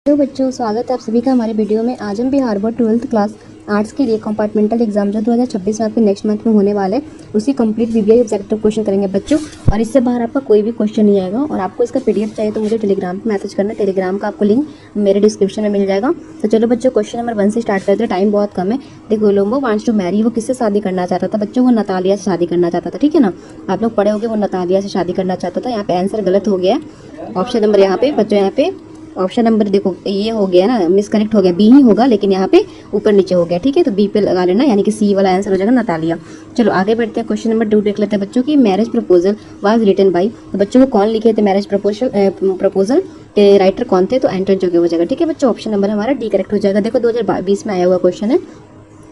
Hello बच्चों, स्वागत है आप सभी का हमारे वीडियो में। आज हम Bihar board 12th class arts के लिए कंपार्टमेंटल एग्जाम जो 2026 में आपके नेक्स्ट मंथ में होने वाले उसी कंप्लीट वीवीआई ऑब्जेक्टिव क्वेश्चन करेंगे बच्चों। और इससे बाहर आपका कोई भी क्वेश्चन नहीं आएगा। और आपको इसका पीडीएफ चाहिए तो मुझे टेलीग्राम पे मैसेज करना। टेलीग्राम का आपको लिंक मेरे डिस्क्रिप्शन में मिल जाएगा। तो चलो बच्चों, क्वेश्चन नंबर 1 से स्टार्ट करते हैं, टाइम बहुत कम है। देखो, लोम्बो वांट्स टू मैरी, वो किससे शादी करना चाहता था बच्चों? वो नतालिया से शादी करना चाहता था। ठीक है ना, आप लोग पढ़े होंगे, वो नतालिया से शादी करना चाहता था। यहाँ पे आंसर गलत हो गया है। ऑप्शन नंबर यहाँ पे बच्चों, यहाँ पे ऑप्शन नंबर देखो ये हो गया ना, मिसकरेक्ट हो गया, बी ही होगा, लेकिन यहाँ पे ऊपर नीचे हो गया। ठीक है, तो बी पे लगा लेना, यानी कि सी वाला आंसर हो जाएगा नतालिया। चलो आगे बढ़ते हैं। क्वेश्चन नंबर 2 देख लेते हैं बच्चों की। Marriage proposal was written by, तो बच्चों को कौन लिखे थे मैरिज प्रपोजल के राइटर कौन थे? तो एंटोनी जो हो जाएगा। ठीक है बच्चों, ऑप्शन नंबर हमारा डी करेक्ट हो जाएगा। देखो 2020 में आया हुआ क्वेश्चन है।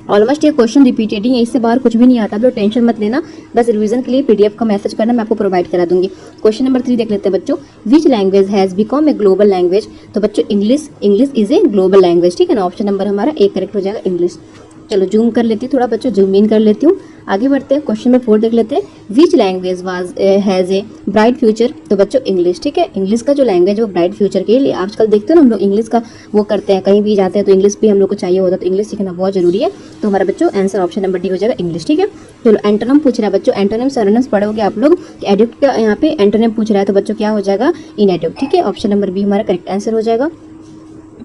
ऑलमोस्ट ये क्वेश्चन रिपीटेड ही है, इससे बाहर कुछ भी नहीं आता। आप लोग टेंशन मत लेना, बस रिवीजन के लिए पीडीएफ का मैसेज करना, मैं आपको प्रोवाइड करा दूंगी। क्वेश्चन नंबर 3 देख लेते हैं बच्चों। Which language has become a global language, तो बच्चों English is a global language. ठीक है ना, ऑप्शन नंबर हमारा ए करेक्ट हो जाएगा, इंग्लिश। चलो जूम कर लेती हूँ थोड़ा बच्चों, जूम इन कर लेती हूँ। आगे बढ़ते हैं, क्वेश्चन नंबर 4 देख लेते हैं। Which language was has a bright future, तो बच्चों इंग्लिश। ठीक है, इंग्लिश का जो लैंग्वेज वो ब्राइट फ्यूचर के लिए, आजकल देखते हो ना हम लोग इंग्लिश का वो करते हैं, कहीं भी जाते हैं तो इंग्लिश भी हम लोग को चाहिए होता है, तो इंग्लिश सीखना बहुत जरूरी है। तो हमारा बच्चों आंसर ऑप्शन नंबर डी हो जाएगा, इंग्लिश। ठीक है, चलो एंटोनिम पूछ रहा है बच्चों। एंटोनिम सिनोनिम्स पढ़ोगे आप लोग। एडिक्ट का यहाँ पे एंटोनिम पूछ रहा है, तो बच्चों क्या हो जाएगा? इनएडिक्ट। ठीक है, ऑप्शन नंबर बी हमारा करेक्ट आंसर हो जाएगा।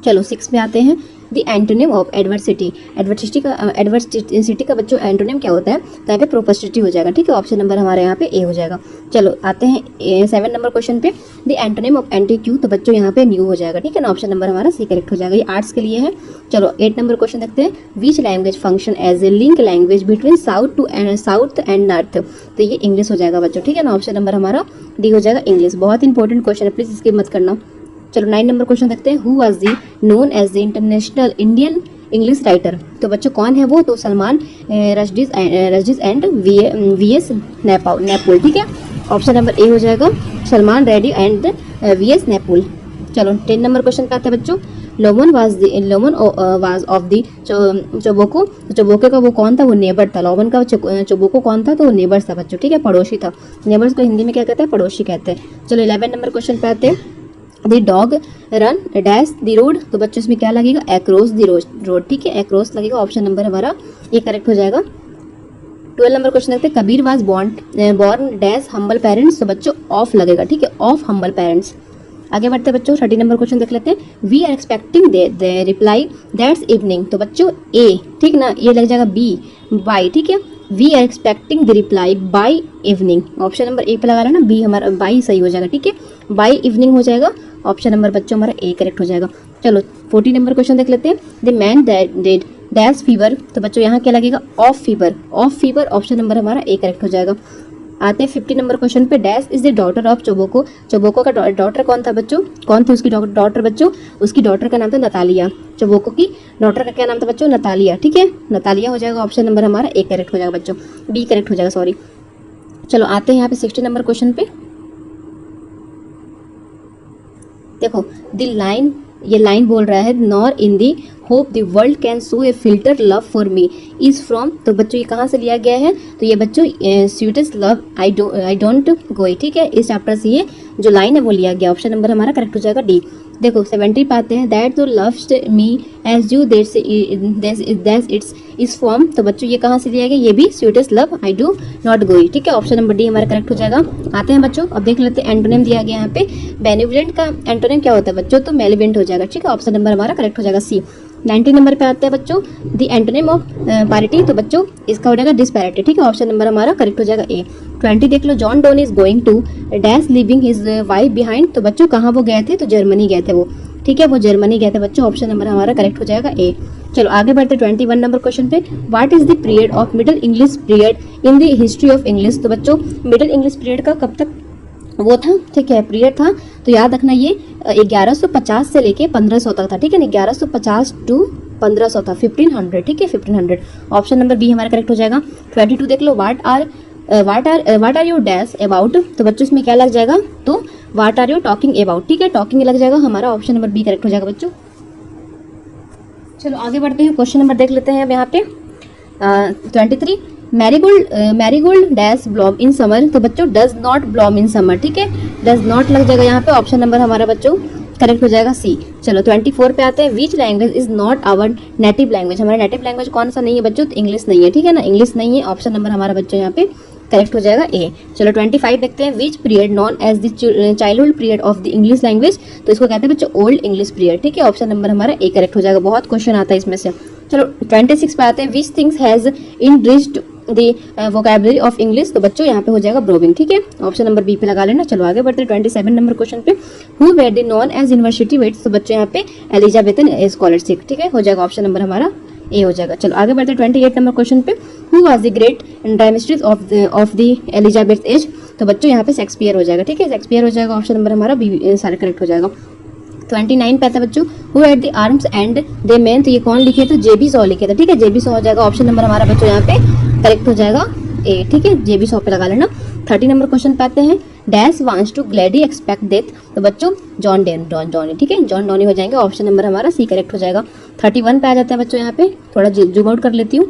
चलो 6 में आते हैं। The antonym of adversity, adversity का बच्चों एंटोनिम क्या होता है? तो यहाँ पे प्रोस्पेरिटी हो जाएगा। ठीक है, ऑप्शन नंबर हमारे यहाँ पे ए हो जाएगा। चलो आते हैं 7 नंबर क्वेश्चन पे। The antonym of anti Q, तो बच्चों यहाँ पे न्यू हो जाएगा। ठीक है ना, ऑप्शन नंबर हमारा सी करेक्ट हो जाएगा। ये आर्ट्स के लिए है। चलो 8 नंबर क्वेश्चन देखते हैं। Which language function as a link language between south and north, तो ये इंग्लिश हो जाएगा बच्चों। ठीक है ना, ऑप्शन नंबर हमारा डी हो जाएगा, इंग्लिश। बहुत इंपॉर्टेंट क्वेश्चन है, प्लीज इसकी मत करना। चलो 9 नंबर क्वेश्चन देखते हैं। Who was the known as the international Indian English writer, तो बच्चों कौन है वो? तो सलमान रशदीज एंड वीएस नेपोल। ठीक है, ऑप्शन नंबर ए हो जाएगा, सलमान रेड्डी एंड वीएस नेपोल। चलो 10 नंबर क्वेश्चन पे आते हैं बच्चों। लोमन वाज ऑफ दी चोबोको, चोबोको का वो कौन था? वो नेबर था। लोमन का चोबोको कौन था? तो वो नेबर्स था बच्चों। ठीक है, पड़ोसी था। नेबर्स को हिंदी में क्या कहते हैं? पड़ोसी कहते हैं। चलो 11 नंबर क्वेश्चन पे आते हैं। The dog run dash the road, तो बच्चों इसमें क्या लगेगा? Across the road. ठीक है, एक्रॉस लगेगा, ऑप्शन नंबर हमारा ये करेक्ट हो जाएगा। 12 नंबर क्वेश्चन देखते हैं। Kabir was born dash humble parents, तो बच्चों ऑफ लगेगा। ठीक है, ऑफ हम्बल पेरेंट्स। आगे बढ़ते हैं बच्चों, 13 नंबर क्वेश्चन देख लेते हैं। We are expecting they reply that's evening, तो बच्चों ए। ठीक ना, ये लग जाएगा बी बाई। ठीक है, we are expecting the reply by evening, option number A पे लगा रहा है ना, बी हमारा बाई सही हो जाएगा। ठीक है, बाई इवनिंग हो जाएगा, ऑप्शन नंबर बच्चों हमारा ए करेक्ट हो जाएगा। चलो 14 नंबर क्वेश्चन देख लेते हैं। The man did dash fever, तो बच्चों यहाँ क्या लगेगा? Of fever. Of fever, option number हमारा ए करेक्ट हो जाएगा। आते हैं 50 नंबर क्वेश्चन पे। Dash is the daughter of Choboko, चोबोको का डॉटर कौन था बच्चों? कौन थी उसकी डॉटर बच्चों? उसकी डॉटर का नाम था नतालिया। चोबोको की डॉटर का क्या नाम था बच्चों? नतालिया। ठीक है, नतालिया हो जाएगा, ऑप्शन नंबर हमारा ए करेक्ट हो जाएगा बच्चों, बी करेक्ट हो जाएगा, सॉरी। चलो आते हैं यहाँ पे 60 नंबर क्वेश्चन पे। देखो ये लाइन बोल रहा है, nor in the hope the world can show A filter love for me is from, तो बच्चों ये कहाँ से लिया गया है? तो ये बच्चों स्वीटेस्ट लव आई डोंट गो। ठीक है, इस चैप्टर से ये जो लाइन है वो लिया गया, ऑप्शन नंबर हमारा करेक्ट हो जाएगा डी। देखो 70 पाते हैं। दैट तो loves me as you that's it's is form, तो बच्चों ये कहाँ से लिया गया? ये भी sweetest love I do not go. ठीक है, ऑप्शन नंबर डी हमारा करेक्ट हो जाएगा। आते हैं बच्चों, अब देख लेते हैं एंटोनिम दिया गया यहाँ पे। बेनिवोलेंट का एंटोनिम क्या होता है बच्चों? तो मेलेवोलेंट हो जाएगा। ठीक है, ऑप्शन नंबर हमारा करेक्ट हो जाएगा सी। 19 नंबर पे आते हैं बच्चों। द एंटोनिम ऑफ पैरिटी, तो बच्चों इसका हो जाएगा डिस्पैरिटी। ठीक है, ऑप्शन नंबर हमारा करेक्ट हो जाएगा ए। 20 देख लो। John Donne is going to dash leaving his wife behind, तो बच्चों कहाँ वो गए थे? तो जर्मनी गए थे वो। ठीक है, वो जर्मनी गए थे बच्चों, ऑप्शन नंबर हमारा करेक्ट हो जाएगा ए। चलो आगे बढ़ते 21 नंबर क्वेश्चन पे। What is the period of middle English period in the history of English, तो बच्चों मिडिल इंग्लिश पीरियड का कब तक वो था? ठीक है, पीरियड था, तो याद रखना ये 1150 से लेके 1500 तक था। ठीक है, 1150 टू 1500 था, 1500। ठीक है, 1500, ऑप्शन नंबर बी हमारा करेक्ट हो जाएगा। 22 देख लो। What are you dash about, तो बच्चों इसमें क्या लग जाएगा? तो what are you talking about. ठीक है, टॉकिंग लग जाएगा हमारा, ऑप्शन नंबर बी करेक्ट हो जाएगा बच्चों। चलो आगे बढ़ते हैं, क्वेश्चन नंबर देख लेते हैं यहाँ पे 23। मैरीगोल्ड डैश ब्लॉम इन समर, तो बच्चों डज नॉट ब्लॉम इन समर। ठीक है, डज नॉट लग जाएगा यहाँ पे, ऑप्शन नंबर हमारा बच्चों करेक्ट हो जाएगा सी। चलो 24 पे आते हैं, which language is not our native language, हमारा नेटिव लैंग्वेज कौन सा नहीं है बच्चों, तो इंग्लिश नहीं है, ठीक है ना, इंग्लिश नहीं है, ऑप्शन नंबर हमारा बच्चों यहाँ पे करेक्ट हो जाएगा ए। चलो 25 देखते हैं, which period known as the childhood period of the English language, तो इसको कहते हैं बच्चों ओल्ड इंग्लिश पीरियड, ठीक है, ऑप्शन नंबर हमारा ए करेक्ट हो जाएगा, बहुत क्वेश्चन आता है इसमें से। चलो 26 पे आते हैं, which things has enriched the vocabulary of English, तो बच्चों यहाँ पे हो जाएगा ब्रोविंग, ठीक है, ऑप्शन नंबर बी पे लगा लेना। चलो आगे बढ़ते हैं 27 नंबर क्वेश्चन पे, who were the known as university wits, तो बच्चों यहाँ पे एलिजाबेथन स्कॉलरशिप, ठीक है, हो जाएगा ऑप्शन नंबर हमारा ए हो जाएगा। चलो आगे बढ़ते हैं 28 नंबर क्वेश्चन पे, who was the great dramatist of the Elizabeth age, तो बच्चों यहाँ पे शेक्सपियर हो जाएगा, ठीक है, शेक्सपियर हो जाएगा, ऑप्शन नंबर हमारा बी सारे करेक्ट हो जाएगा। 29 पे आता है बच्चों, who at the arms and they man, तो ये कौन लिखे, तो जेबी सॉ लिखे थे, ठीक है, जेबी सॉ हो जाएगा, ऑप्शन नंबर हमारा बच्चों यहाँ पे करेक्ट हो जाएगा ए, ठीक है, जेबी सॉ पे लगा लेना। 30 नंबर क्वेश्चन पे आते हैं, dash wants to gladly expect death, तो बच्चों जॉन डॉनी, ठीक है, जॉन डॉनी हो जाएंगे, ऑप्शन नंबर हमारा सी करेक्ट हो जाएगा। 31 पे आ जाते हैं बच्चों, यहाँ पे थोड़ा जूम आउट कर लेती हूँ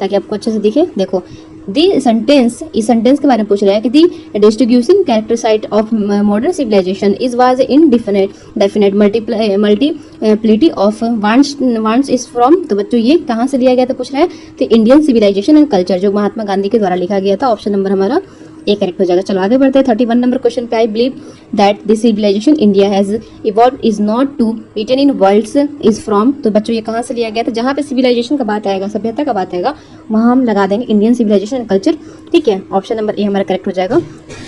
ताकि आपको अच्छे से दिखे। देखो दी सेंटेंस, इस सेंटेंस के बारे में पूछ रहा है कि the distribution characterize of modern civilization is was indefinite definite multiplicity of wants is from, तो बच्चों ये कहाँ से लिया गया था पूछ रहा है, तो इंडियन सिविलाइजेशन एंड कल्चर, जो महात्मा गांधी के द्वारा लिखा गया था, ऑप्शन नंबर हमारा ए करेक्ट हो जाएगा। चलो आगे बढ़ते हैं 31 नंबर क्वेश्चन पे, I believe that this civilization India has evolve is not to written in worlds is from, तो बच्चों ये कहाँ से लिया गया था, जहाँ पे सिविलाइजेशन का बात आएगा, सभ्यता का बात आएगा, वहाँ हम लगा देंगे इंडियन सिविलाइजेशन एंड कल्चर, ठीक है, ऑप्शन नंबर ए हमारा करेक्ट हो जाएगा।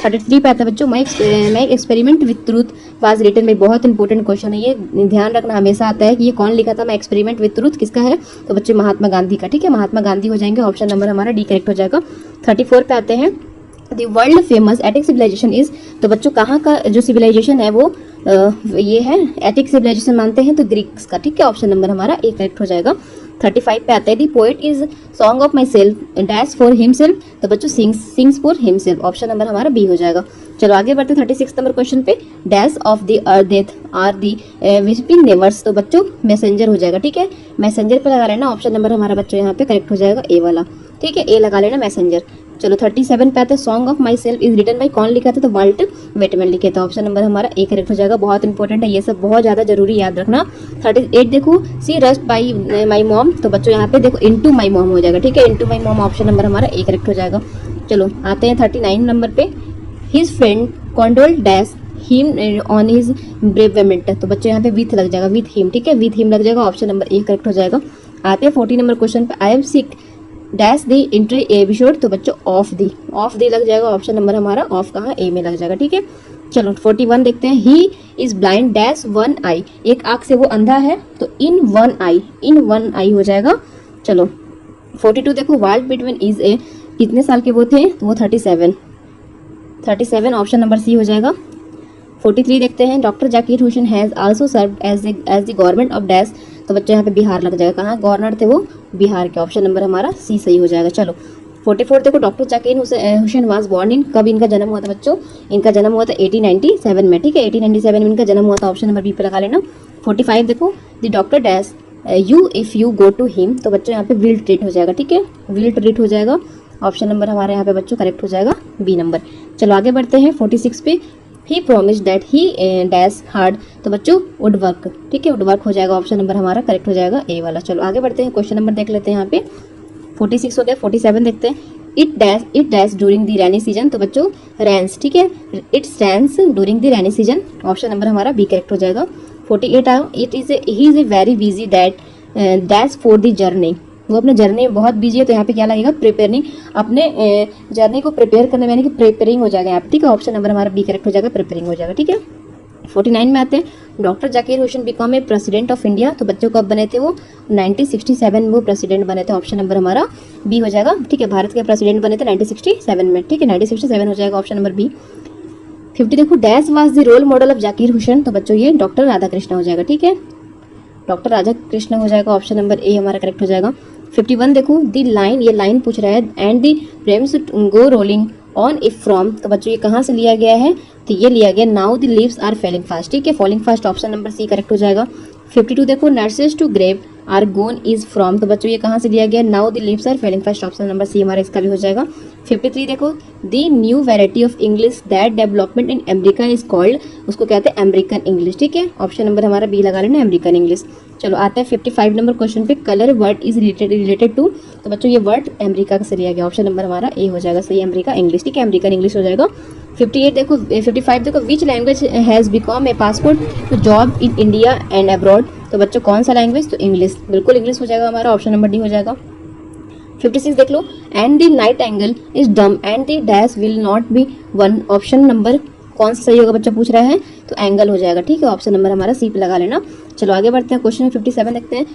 33 पे आता है बच्चों, my experiment with truth was written में, बहुत इंपॉर्टेंट क्वेश्चन है ये, ध्यान रखना हमेशा आता है कि ये कौन लिखा था, माई एक्सपेरिमेंट विथ ट्रूथ किसका है, तो बच्चे महात्मा गांधी का, ठीक है, महात्मा गांधी हो जाएंगे, ऑप्शन नंबर हमारा डी करेक्ट हो जाएगा। 34 पे आते हैं, the world famous Attic civilization is, तो बच्चों कहाँ का जो सिविलाइजेशन है वो ये है एटिक सिविलाइजेशन मानते हैं, तो ग्रीक्स का, ठीक है, ऑप्शन नंबर हमारा ए करेक्ट हो जाएगा। 35 पे आता है, the poet is song of myself dash for himself, तो बच्चों sings for himself, option number हमारा बी हो जाएगा। चलो आगे बढ़ते 36 नंबर क्वेश्चन पे, dash of the earth are the whispering nevers, तो बच्चों मैसेंजर हो जाएगा, ठीक है, मैसेंजर पे लगा लेना, ऑप्शन नंबर हमारा बच्चों यहाँ पे करेक्ट हो जाएगा ए वाला, ठीक है, ए लगा लेना मैसेंजर। चलो 37 पे आते हैं, song of myself is written by, कौन लिखा था, तो वाल्ट वेटमैन लिखे थे, ऑप्शन नंबर हमारा ए करेक्ट हो जाएगा, बहुत इंपॉर्टेंट है ये सब, बहुत ज़्यादा जरूरी याद रखना। 38 देखो, सी रस्ट बाई माई मॉम, तो बच्चों यहाँ पे देखो इनटू माई मॉम हो जाएगा, ठीक है, into my mom, option number हमारा ए करेक्ट हो जाएगा। चलो आते हैं 39 नंबर पे, his friend condole dash him on his bereavement, तो बच्चों यहाँ पे विथ लग जाएगा, विथ हिम, ठीक है, विथ हिम लग जाएगा, ऑप्शन नंबर ए करेक्ट हो जाएगा। आते हैं 40 नंबर क्वेश्चन पे, I am sick dash the entry episode, तो बच्चों ऑफ दी लग जाएगा, ऑप्शन नंबर हमारा ऑफ कहाँ ए में लग जाएगा, ठीक है। चलो 41 देखते हैं, he is blind dash one eye, एक आंख से वो अंधा है, तो इन वन आई हो जाएगा। चलो 42 देखो, वाल्ट बिटवीन इज ए, कितने साल के वो थे, तो वो 37 ऑप्शन नंबर सी हो जाएगा। 43 देखते हैं, doctor Zakir Hussain has also serve as the government of dash, तो बच्चों यहाँ पे बिहार लग जाएगा, कहाँ गवर्नर थे वो, बिहार के, ऑप्शन नंबर हमारा सी सही हो जाएगा। चलो 44 देखो, doctor Zakir Hussain was born in, कब इनका जन्म हुआ था बच्चों, इनका जन्म हुआ था 1897 में, ठीक है, 1897 में इनका जन्म हुआ था, ऑप्शन नंबर बी पे लगा लेना। 45 देखो, the doctor dash you if you go to him, तो बच्चों यहाँ पे विल ट्रीट हो जाएगा, ठीक है, विल ट्रीट हो जाएगा, ऑप्शन नंबर हमारे यहाँ पे बच्चों करेक्ट हो जाएगा बी नंबर। चलो आगे बढ़ते हैं 46 पे, he promise that he dash hard, तो बच्चों वुड वर्क, ठीक है, वुड वर्क हो जाएगा, ऑप्शन नंबर हमारा करेक्ट हो जाएगा ए वाला। चलो आगे बढ़ते हैं, क्वेश्चन नंबर देख लेते हैं यहाँ पे, 46 हो गया। 47 देखते हैं, it dash during the rainy season, तो बच्चों रैंस, ठीक है, it rains during the rainy season, option number हमारा बी करेक्ट हो जाएगा। 48 आओ, he is a very busy dash for the journey, वो अपने जर्नी में बहुत बिजी है, तो यहाँ पे क्या लगेगा, प्रिपेयरिंग, अपने जर्नी को प्रिपेयर करने में, यानी कि प्रिपेयरिंग हो जाएगा यहाँ पे, ठीक है, ऑप्शन नंबर हमारा बी करेक्ट हो जाएगा, प्रिपेयरिंग हो जाएगा, ठीक है। 49 में आते हैं, doctor Zakir Hussain become a president of India, तो बच्चों कब बने थे वो, 1967 में वो प्रेसिडेंट बने थे, ऑप्शन नंबर हमारा बी हो जाएगा, ठीक है, भारत के प्रेसिडेंट बने थे 1967 में, ठीक है, 1967 हो जाएगा, ऑप्शन नंबर बी। 50 देखो, dash was the role model of Zakir Hussain, तो बच्चों ये डॉक्टर राधा कृष्ण हो जाएगा, ठीक है, डॉक्टर राधा कृष्ण हो जाएगा, ऑप्शन नंबर ए हमारा करेक्ट हो जाएगा। 51 देखो, दी लाइन, ये लाइन पूछ रहा है, and the frames go rolling on if from, तो बच्चों ये कहाँ से लिया गया है, तो ये लिया गया now the leaves are falling fast, ठीक है, falling fast, option number C correct हो जाएगा। 52 देखो, nurses to grave argon is from, तो बच्चों ये कहाँ से दिया गया, now the leaves are felling first, option number C हमारा इसका भी हो जाएगा। 53 देखो, the new variety of English that development in America is called, उसको कहते हैं अमेरिकन इंग्लिश, ठीक है, ऑप्शन नंबर हमारा बी लगा लेना, अमेरिकन इंग्लिश। चलो आते हैं 55 नंबर क्वेश्चन पे, colour word is related to, तो बच्चों ये वर्ड अमेरिका से लिया गया, ऑप्शन नंबर हमारा ए हो जाएगा सही, अमेरिका इंग्लिश, ठीक है, अमेरिकन इंग्लिश हो जाएगा। 58 देखो 55 देखो, which language has become a passport to job in India and abroad, तो बच्चों कौन सा लैंग्वेज, तो इंग्लिश, बिल्कुल इंग्लिश हो जाएगा हमारा, ऑप्शन नंबर डी हो जाएगा। 56 देख लो, and the night angle is dumb and the dash will not be one, option number कौन सा सही होगा बच्चा पूछ रहा है, तो एंगल हो जाएगा, ठीक है, ऑप्शन नंबर हमारा सी पे लगा लेना। चलो आगे बढ़ते हैं, क्वेश्चन 57 देखते हैं।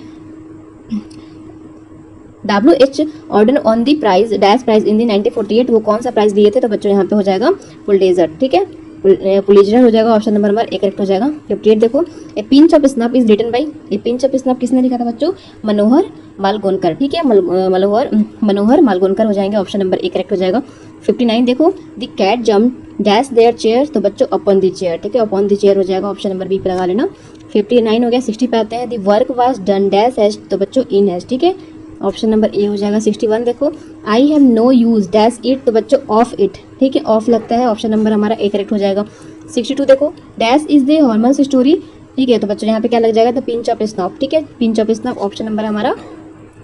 WH order on the prize dash prize in the 1948, वो कौन सा प्राइज दिए थे, तो बच्चों यहाँ पे हो जाएगा पुलिट्जर, ठीक है, पुलिट्जर हो जाएगा, ऑप्शन नंबर हमारा एक करेक्ट हो जाएगा। 58 देखो, a pinch of snuff is written by, a pinch of snuff किसने लिखा था बच्चों, मनोहर मालगोनकर, ठीक है, मनोहर मालगोनकर हो जाएंगे, ऑप्शन नंबर एक करेक्ट हो जाएगा। 59 देखो, the cat jump dash their chair, तो बच्चों अपॉन द चेयर, ठीक है, अपॉन द चेयर हो जाएगा, ऑप्शन नंबर बी पे लगा लेना। 59 हो गया। 60 पे आते हैं, the work was done dash has, तो बच्चों इन हैज, ठीक है, ऑप्शन नंबर ए हो जाएगा। 61 देखो, I have no use dash it, तो बच्चों ऑफ इट, ठीक है, ऑफ लगता है, ऑप्शन नंबर हमारा ए करेक्ट हो जाएगा। 62 देखो, dash is the hormones story, ठीक है, तो बच्चों यहाँ पे क्या लग जाएगा, तो पिंच ऑफ स्नॉफ, ठीक है, पिंच ऑफ स्नॉफ, ऑप्शन नंबर हमारा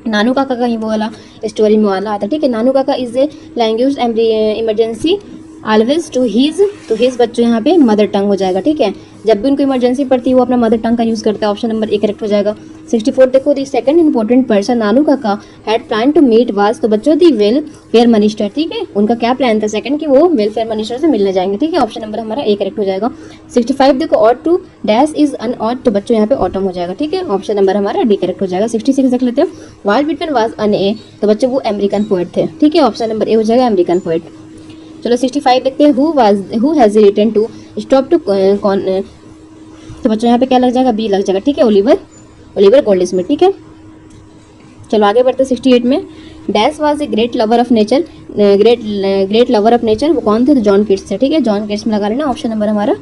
नानू काका का ही वो वाला स्टोरी में वाला आता है, ठीक है, Nanu Kaka is a language emergency always to his, तो हिज बच्चों यहाँ पे मदर टंग हो जाएगा, ठीक है, जब भी उनको इमरजेंसी पड़ती है वो अपना मदर टंग का यूज़ करता है, ऑप्शन नंबर ए करेक्ट हो जाएगा। 64 देखो, the second important person Nanu Kaka had plan to meet was, तो बच्चों दी वेलफेयर मिनिस्टर, ठीक है, उनका क्या प्लान था सेकंड कि वो वेलफेयर मिनिस्टर से मिलने जाएंगे, ठीक है, ऑप्शन नंबर हमारा ए करेक्ट हो जाएगा। 65 देखो, ought to dash is an ought, तो बच्चों यहाँ पे ऑटम हो जाएगा, ठीक है, ऑप्शन नंबर हमारा डी करेक्ट हो जाएगा। 66 देख लेते हैं, while Whitman was an a, तो बच्चों वो अमेरिकन पोएट थे, ठीक है, ऑप्शन नंबर ए हो जाएगा अमेरिकन पोएट। चलो 65 देखते हैं, who has written to stop to कौन, तो बच्चों यहाँ पे क्या लग जाएगा, बी लग जाएगा, ठीक है, ओलिवर गोल्डस्मिथ, ठीक है। चलो आगे बढ़ते हैं 68 में, dash was a great lover of nature, great lover of nature वो कौन थे, तो जॉन किट्स थे, ठीक है, जॉन किट्स में लगा लेना, ऑप्शन नंबर हमारा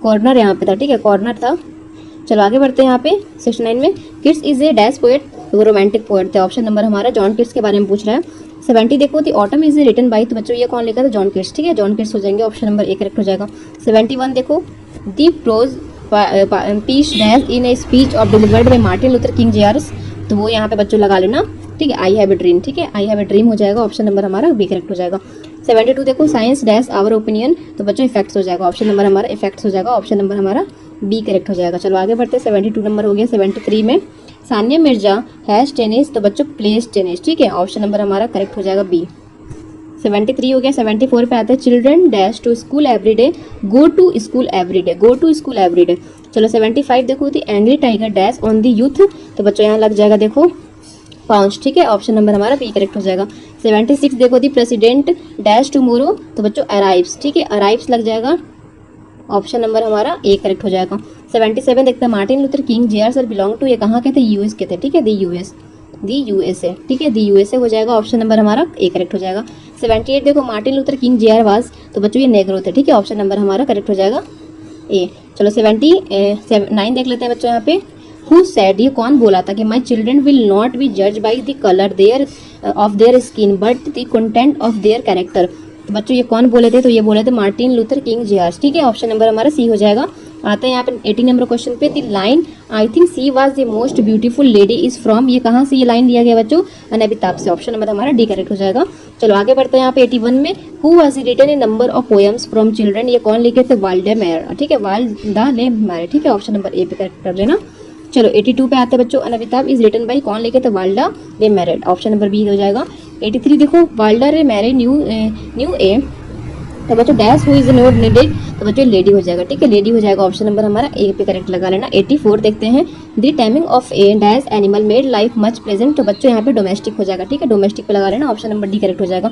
कॉर्नर यहाँ पे था, ठीक है, कॉर्नर था। चलो आगे बढ़ते हैं यहाँ पे 69 में, Keats is a dash poet, वो रोमांटिक पोएट थे, ऑप्शन नंबर हमारा जॉन किट्स के बारे में पूछ रहा है। 70 देखो, the autumn is written by, तो बच्चों ये कौन लिखा था, जॉन किट्स, ठीक है, जॉन किट्स हो जाएंगे, ऑप्शन नंबर ए करेक्ट हो जाएगा। 71 देखो, the prose piece dash in a speech of delivered by Martin Luther King junior, तो वो यहाँ पे बच्चों लगा लेना, ठीक है, आई हैव ए ड्रीम, ठीक है, आई हैव ए ड्रीम हो जाएगा, ऑप्शन नंबर हमारा बी करेक्ट हो जाएगा। 72 देखो, साइंस डैश आवर ओपिनियन, तो बच्चों इफेक्ट्स हो जाएगा, ऑप्शन नंबर हमारा इफेक्ट्स हो जाएगा, ऑप्शन नंबर हमारा बी करेक्ट हो जाएगा। चलो आगे बढ़ते हैं, 72 नंबर हो गया। 73 में, सानिया मिर्जा हैज टेनिस, तो बच्चों प्लेस टेनिस, ठीक है, ऑप्शन नंबर हमारा करेक्ट हो जाएगा बी। 73 हो गया। 74 पे आते हैं, children dash to school every day, go to school every day, go to school every day. चलो 75 देखो, the angry tiger dash on the youth, तो बच्चों यहाँ लग जाएगा देखो पाउंच, ठीक है, ऑप्शन नंबर हमारा बी करेक्ट हो जाएगा। 76 देखो, दी प्रेसिडेंट डैश टुमारो, तो बच्चों अराइव्स, ठीक है, अराइव्स लग जाएगा, ऑप्शन नंबर हमारा ए करेक्ट हो जाएगा। 77 देखते हैं, Martin Luther King junior sir belong to, ये कहाँ के थे, यूएस के थे, ठीक है, दी यूएसए, ठीक है, दी यूएसए हो जाएगा, ऑप्शन नंबर हमारा ए करेक्ट हो जाएगा। 78 देखो, Martin Luther King junior was, तो बच्चों ये नेग्रो थे, ठीक है, ऑप्शन नंबर हमारा करेक्ट हो जाएगा ए। चलो 79 देख लेते हैं बच्चों यहाँ पे, हु सेड, ये कौन बोला था कि my children will not be जज by the colour their of their skin but the content of their character, तो बच्चों ये कौन बोले थे, तो ये बोले थे मार्टिन लूथर किंग जूनियर, ठीक है, ऑप्शन नंबर हमारा सी हो जाएगा। आते हैं यहाँ पे 80 नंबर क्वेश्चन पे, the line I think she was the most beautiful lady is from, ये कहाँ से ये लाइन लिया गया बच्चों, अमिताभ से, ऑप्शन नंबर हमारा डी करेक्ट हो जाएगा। चलो आगे बढ़ते हैं यहाँ पे 81 में, who was written a number of poems from children, ये कौन लिखे थे, वाल्डे मेयर, ठीक है, वाल्डा ले मेयर, ठीक है, ऑप्शन नंबर ए पे करेक्ट कर लेना। चलो 82 पे आते हैं बच्चों, अमिताभ इज रिटन बाई, कौन लिखे थे, वाल्डा ले मैरिड, ऑप्शन नंबर बी हो जाएगा। 83 देखो, वाल्डा रे मैरिड न्यू ए, तो बच्चों dash who is not needed, तो बच्चों लेडी हो जाएगा, ठीक है, लेडी हो जाएगा, ऑप्शन नंबर हमारा ए पे करेक्ट लगा लेना। 84 देखते हैं, the timing of A dash animal made life much pleasant, तो बच्चों यहाँ पे डोमेस्टिक हो जाएगा, ठीक है, डोमेस्टिक पे लगा लेना, ऑप्शन नंबर डी करेक्ट हो जाएगा।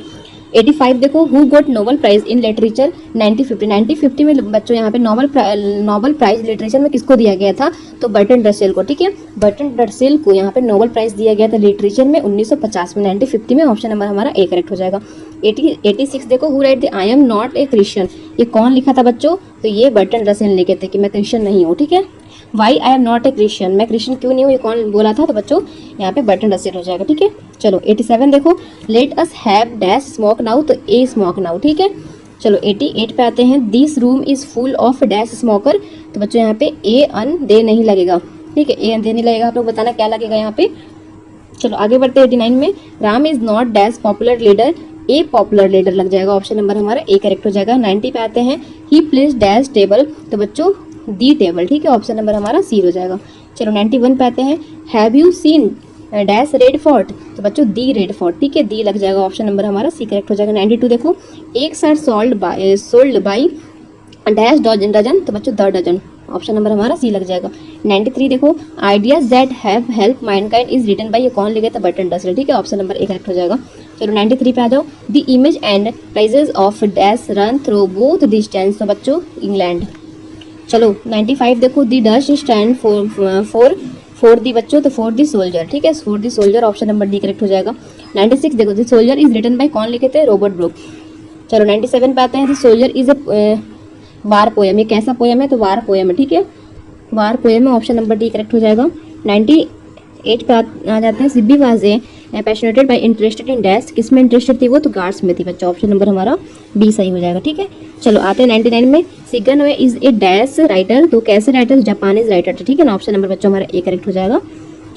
85 देखो, who got Nobel prize in literature 1950 में बच्चों यहाँ पे नोबल प्राइज लिटरेचर में किसको दिया गया था, तो बर्टन रसेल को, ठीक है, बर्टन रसेल को यहाँ पे नोबल प्राइज दिया गया था लिटरेचर में 1950 में, 1950 में, ऑप्शन नंबर हमारा ए करेक्ट हो जाएगा। 86 देखो, who right the I am not a Christian, ये कौन लिखा था बच्चों, तो ये बर्टन रसेल लिखे थे कि मैं क्रिश्चियन नहीं हूँ, ठीक है। Why I am not a Christian, मैं क्रिश्चियन क्यों नहीं हूँ, ये कौन बोला था, तो बच्चों यहाँ पे बर्टन रसेल हो जाएगा। ठीक है, चलो 87 देखो, let us have dash smoke now, तो ए स्मोक नाउ। ठीक है, चलो 88 पे आते हैं, this room is full of dash smoker, तो बच्चों यहाँ पे ए अन दे नहीं लगेगा। ठीक है, ए अन दे नहीं लगेगा, आप लोग बताना क्या लगेगा यहाँ पे। चलो आगे बढ़ते हैं 89 में, Ram is not dash popular leader, A popular leader लग जाएगा, ऑप्शन नंबर हमारा ए करेक्ट हो जाएगा। 90 पे आते हैं, ही प्लेस डैश टेबल, तो बच्चों दी टेबल। ठीक है, ऑप्शन नंबर हमारा सी हो जाएगा। चलो 91 पे आते हैं, have you seen dash red fort, तो बच्चों दी रेड फोर्ट। ठीक है, दी लग जाएगा, ऑप्शन नंबर हमारा सी करेक्ट हो जाएगा। 92 देखो, एक shirt sold by dash dozen, तो बच्चों द डजन, ऑप्शन नंबर हमारा सी लग जाएगा। 93 देखो, ideas that have help mankind is written by, ये कौन लिखे था, बर्टन रसेल। ठीक है, ऑप्शन नंबर ए करेक्ट हो जाएगा। चलो 93 पे आ जाओ, the image and prizes of dash run through both distance, तो बच्चों इंग्लैंड। चलो 95 देखो, the Dutch stand for the बच्चों, तो फॉर दी सोल्जर। ठीक है, for the soldier, option number D correct हो जाएगा। 96 देखो, the soldier is written by, कौन लिखे थे, रॉबर्ट ब्रूक। चलो 97 पे आते हैं, the soldier is a war poem, ये कैसा पोयम है, तो वार पोयम है। ठीक है, वार पोयम है, ऑप्शन नंबर डी करेक्ट हो जाएगा। 98 पे आ जाते हैं, सिब्बी was passionated by interested in dash, किस में इंटरेस्टेड थी वो, तो गार्ड्स में थी बच्चों, ऑप्शन नंबर हमारा बी सही हो जाएगा। ठीक है, चलो आते हैं 99 में, सिगनवे इज ए डैश राइटर, तो कैसे राइटर, जापानीज राइटर थे। ठीक है ना, ऑप्शन नंबर बच्चों हमारा ए करेक्ट हो जाएगा।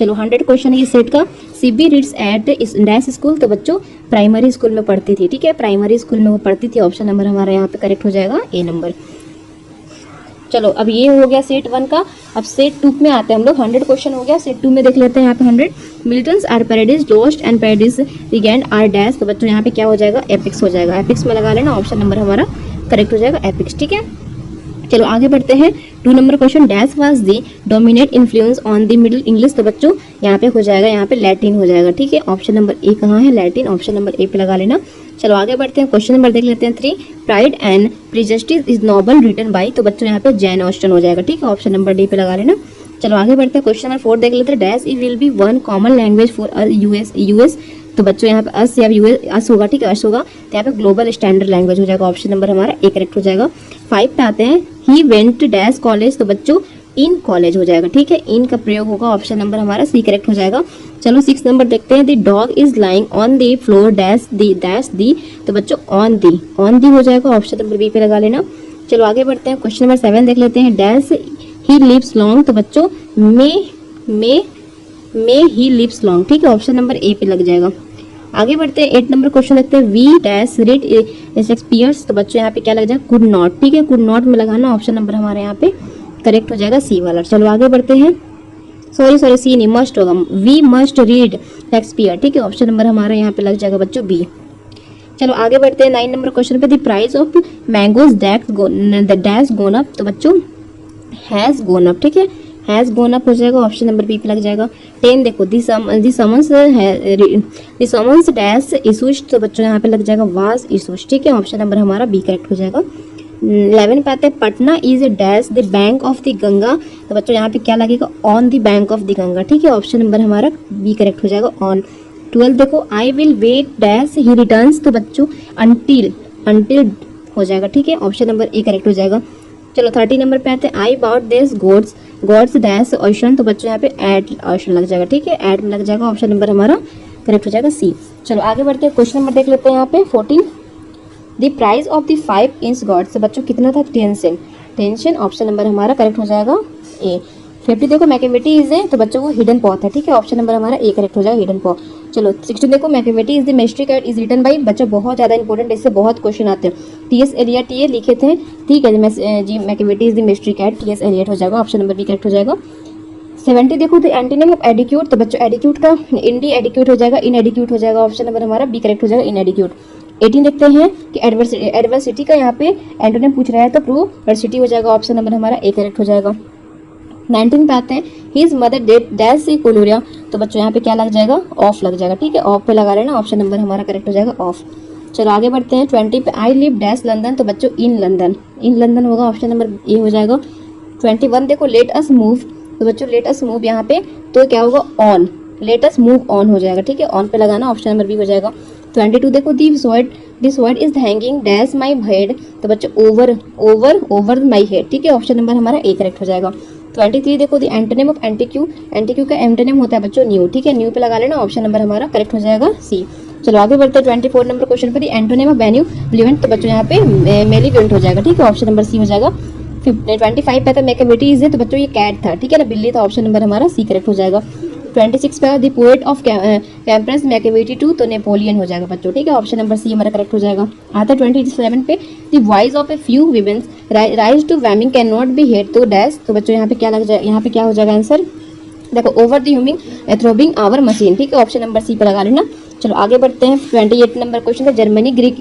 चलो 100 क्वेश्चन है ये सेट का, सीबी रीड्स एट डैश स्कूल, तो बच्चों प्राइमरी स्कूल में पढ़ती थी। ठीक है, प्राइमरी स्कूल में वो पढ़ती थी, ऑप्शन नंबर हमारा यहाँ पे करेक्ट हो जाएगा, ए नंबर। चलो अब ये हो गया सेट 1 का, अब सेट 2 में आते हैं हम लोग। 100 क्वेश्चन हो गया, सेट 2 में देख लेते हैं यहाँ पे 100, Milton's are paradise lost and paradise regained are dash, तो बच्चों यहाँ पे क्या हो जाएगा, एपिक्स हो जाएगा, एपिक्स में लगा लेना, ऑप्शन नंबर हमारा करेक्ट हो जाएगा, एपिक्स। ठीक है, चलो आगे बढ़ते हैं। 2 number question, dash was the dominate influence on the middle English, तो बच्चों यहाँ पे हो जाएगा, यहाँ पे लैटिन हो जाएगा। ठीक है, ऑप्शन नंबर ए कहाँ है, लैटिन, ऑप्शन नंबर ए पे लगा लेना। चलो आगे बढ़ते हैं, क्वेश्चन नंबर देख लेते हैं 3, pride and prejudice is novel written by, तो बच्चों यहाँ पे जैन ऑस्टन हो जाएगा। ठीक है, ऑप्शन नंबर डी पे लगा लेना। चलो आगे बढ़ते हैं, क्वेश्चन नंबर 4 देख लेते हैं, dash it will be one common language for US, तो बच्चों यहाँ पे अस या यूएस अस होगा। ठीक है, अस होगा, तो यहाँ पे ग्लोबल स्टैंडर्ड लैंग्वेज हो जाएगा, ऑप्शन नंबर हमारा ए करेक्ट हो जाएगा। 5 पे आते हैं, ही वेंट डैश कॉलेज, तो बच्चों इन कॉलेज हो जाएगा। ठीक है, इन का प्रयोग होगा, ऑप्शन नंबर हमारा सी करेक्ट हो जाएगा। चलो 6 नंबर देखते हैं, the dog is lying on the floor dash the, तो बच्चों ऑन दी हो जाएगा, ऑप्शन नंबर बी पे लगा लेना। चलो आगे बढ़ते हैं, क्वेश्चन नंबर 7 देख लेते हैं, डैश ही लिव्स लॉन्ग, तो बच्चों मे ही लिव्स लॉन्ग। ठीक है, ऑप्शन नंबर ए पे लग जाएगा। आगे बढ़ते हैं, 8 नंबर क्वेश्चन देखते हैं, वी डैश रीड शेक्सपियर्स, तो बच्चों यहाँ पे क्या लग जाएगा, कुड नॉट। ठीक है, कुड नॉट में लगाना, ऑप्शन नंबर हमारे यहाँ पे करेक्ट हो जाएगा, सी वाला। चलो आगे बढ़ते हैं, सॉरी सी नहीं, मस्ट होगा, वी मस्ट रीड शेक्सपियर। ठीक है, ऑप्शन नंबर हमारा यहाँ पे लग जाएगा बच्चों बी। चलो आगे बढ़ते हैं, 9 नंबर क्वेश्चन पे, the price of mangoes dash gone up, तो बच्चों हैज गोन अप। ठीक है, हैज गोन अप हो जाएगा, ऑप्शन नंबर बी पे लग जाएगा। 10 देखो, दी समन्स डैश इशूज, तो बच्चों यहाँ पे लग जाएगा वाज इशूज। ठीक है, ऑप्शन नंबर हमारा बी करेक्ट हो जाएगा। 11 पे आते हैं, Patna is a dash the bank of the Ganga, तो बच्चों यहाँ पे क्या लगेगा, on the bank of the Ganga. ठीक है, ऑप्शन नंबर हमारा बी करेक्ट हो जाएगा, ऑन। 12 देखो, I will wait dash he returns, तो बच्चों अंटिल हो जाएगा। ठीक है, ऑप्शन नंबर ए करेक्ट हो जाएगा। चलो 30 नंबर पे आते हैं, I bought this gods dash ocean, तो बच्चों यहाँ पे एट ओशन लग जाएगा। ठीक है, एट में लग जाएगा, ऑप्शन नंबर हमारा करेक्ट हो जाएगा, सी। चलो आगे बढ़ते हैं, क्वेश्चन नंबर देख लेते हैं यहाँ पे 14, the price of the 5 inch God, तो बच्चों कितना था, 10 ऑप्शन नंबर हमारा करेक्ट हो जाएगा, ए। 50 देखो, मैकेवेटी इज है, तो बच्चों को हिडन पॉथ है। ठीक है, ऑप्शन नंबर हमारा ए करेक्ट हो जाएगा, हिडन पॉथ। चलो 60 देखो, Macavity is the mystery cat is written by, बच्चों बहुत ज़्यादा इंपॉर्टेंट, इससे बहुत क्वेश्चन आते हैं, टी.एस. एलियट ये लिखे थे। ठीक है जी, Macavity is the mystery cat, T S. Eliot हो जाएगा, ऑप्शन नंबर बी करेक्ट हो जाएगा। 70 देखो, द एंटीनिम ऑफ एडिक्यूट, तो बच्चों एडिक्यूट का इंडी एडिक्यूट हो जाएगा, इन एडिक्यूट हो जाएगा, ऑप्शन नंबर हमारा बी करेक्ट हो जाएगा, इन एडिक्यूट। 18 देखते हैं कि एडवर्सिटी का यहाँ पे एंटोनिम पूछ रहा है, तो प्रोवर्सिटी हो जाएगा, ऑप्शन नंबर हमारा ए करेक्ट हो जाएगा। 19 पे आते हैं, हिज मदर डेट डैश से कोलोरिया, तो बच्चों यहाँ पे क्या लग जाएगा, ऑफ लग जाएगा। ठीक है, ऑफ पे लगा लेना, ऑप्शन नंबर हमारा करेक्ट हो जाएगा, ऑफ। चलो आगे बढ़ते हैं, 20 पे, आई लिव डैश लंदन, तो बच्चों इन लंदन होगा, ऑप्शन नंबर ए हो जाएगा। 21 देखो, लेट अस मूव, तो बच्चों लेट अस मूव यहाँ पे तो क्या होगा, on, let us move on हो जाएगा। ठीक है, ऑन पे लगाना, ऑप्शन नंबर बी हो जाएगा। 22 देखो, this word is hanging dash my head, तो बच्चों ओवर माई हेड। ठीक है, ऑप्शन नंबर हमारा ए करेक्ट हो जाएगा। 23 देखो the antonym of antique, antique का एंटोनिम होता है बच्चों न्यू, ठीक है, न्यू पे लगा लेना, ऑप्शन नंबर हमारा करेक्ट हो जाएगा सी। चलो आगे बढ़ते हैं 24 नंबर क्वेश्चन पर, एंटोनिम ऑफ बेन्यूवलेंट, तो बच्चों यहाँ पे मेलीवलेंट हो जाएगा, ठीक है, ऑप्शन नंबर सी हो जाएगा। 25 पे था मैकेविटीज है, तो बच्चों ये कैट था, ठीक है ना, बिल्ली, तो ऑप्शन नंबर हमारा सी करेक्ट हो जाएगा। 26 पे the poet of campus Macavity 2, तो नेपोलियन हो जाएगा बच्चों, ठीक है, ऑप्शन नंबर सी हमारा करेक्ट हो जाएगा। आता है 27 पे the voice of a few women's rise to warming can not be heard तो डैश, तो बच्चों यहाँ पे क्या लग जाएगा, यहाँ पे क्या हो जाएगा आंसर, देखो over the humming throbbing our machine, ठीक है, ऑप्शन नंबर सी पे लगा लेना। चलो आगे बढ़ते हैं 28 नंबर क्वेश्चन है, Germaine Greer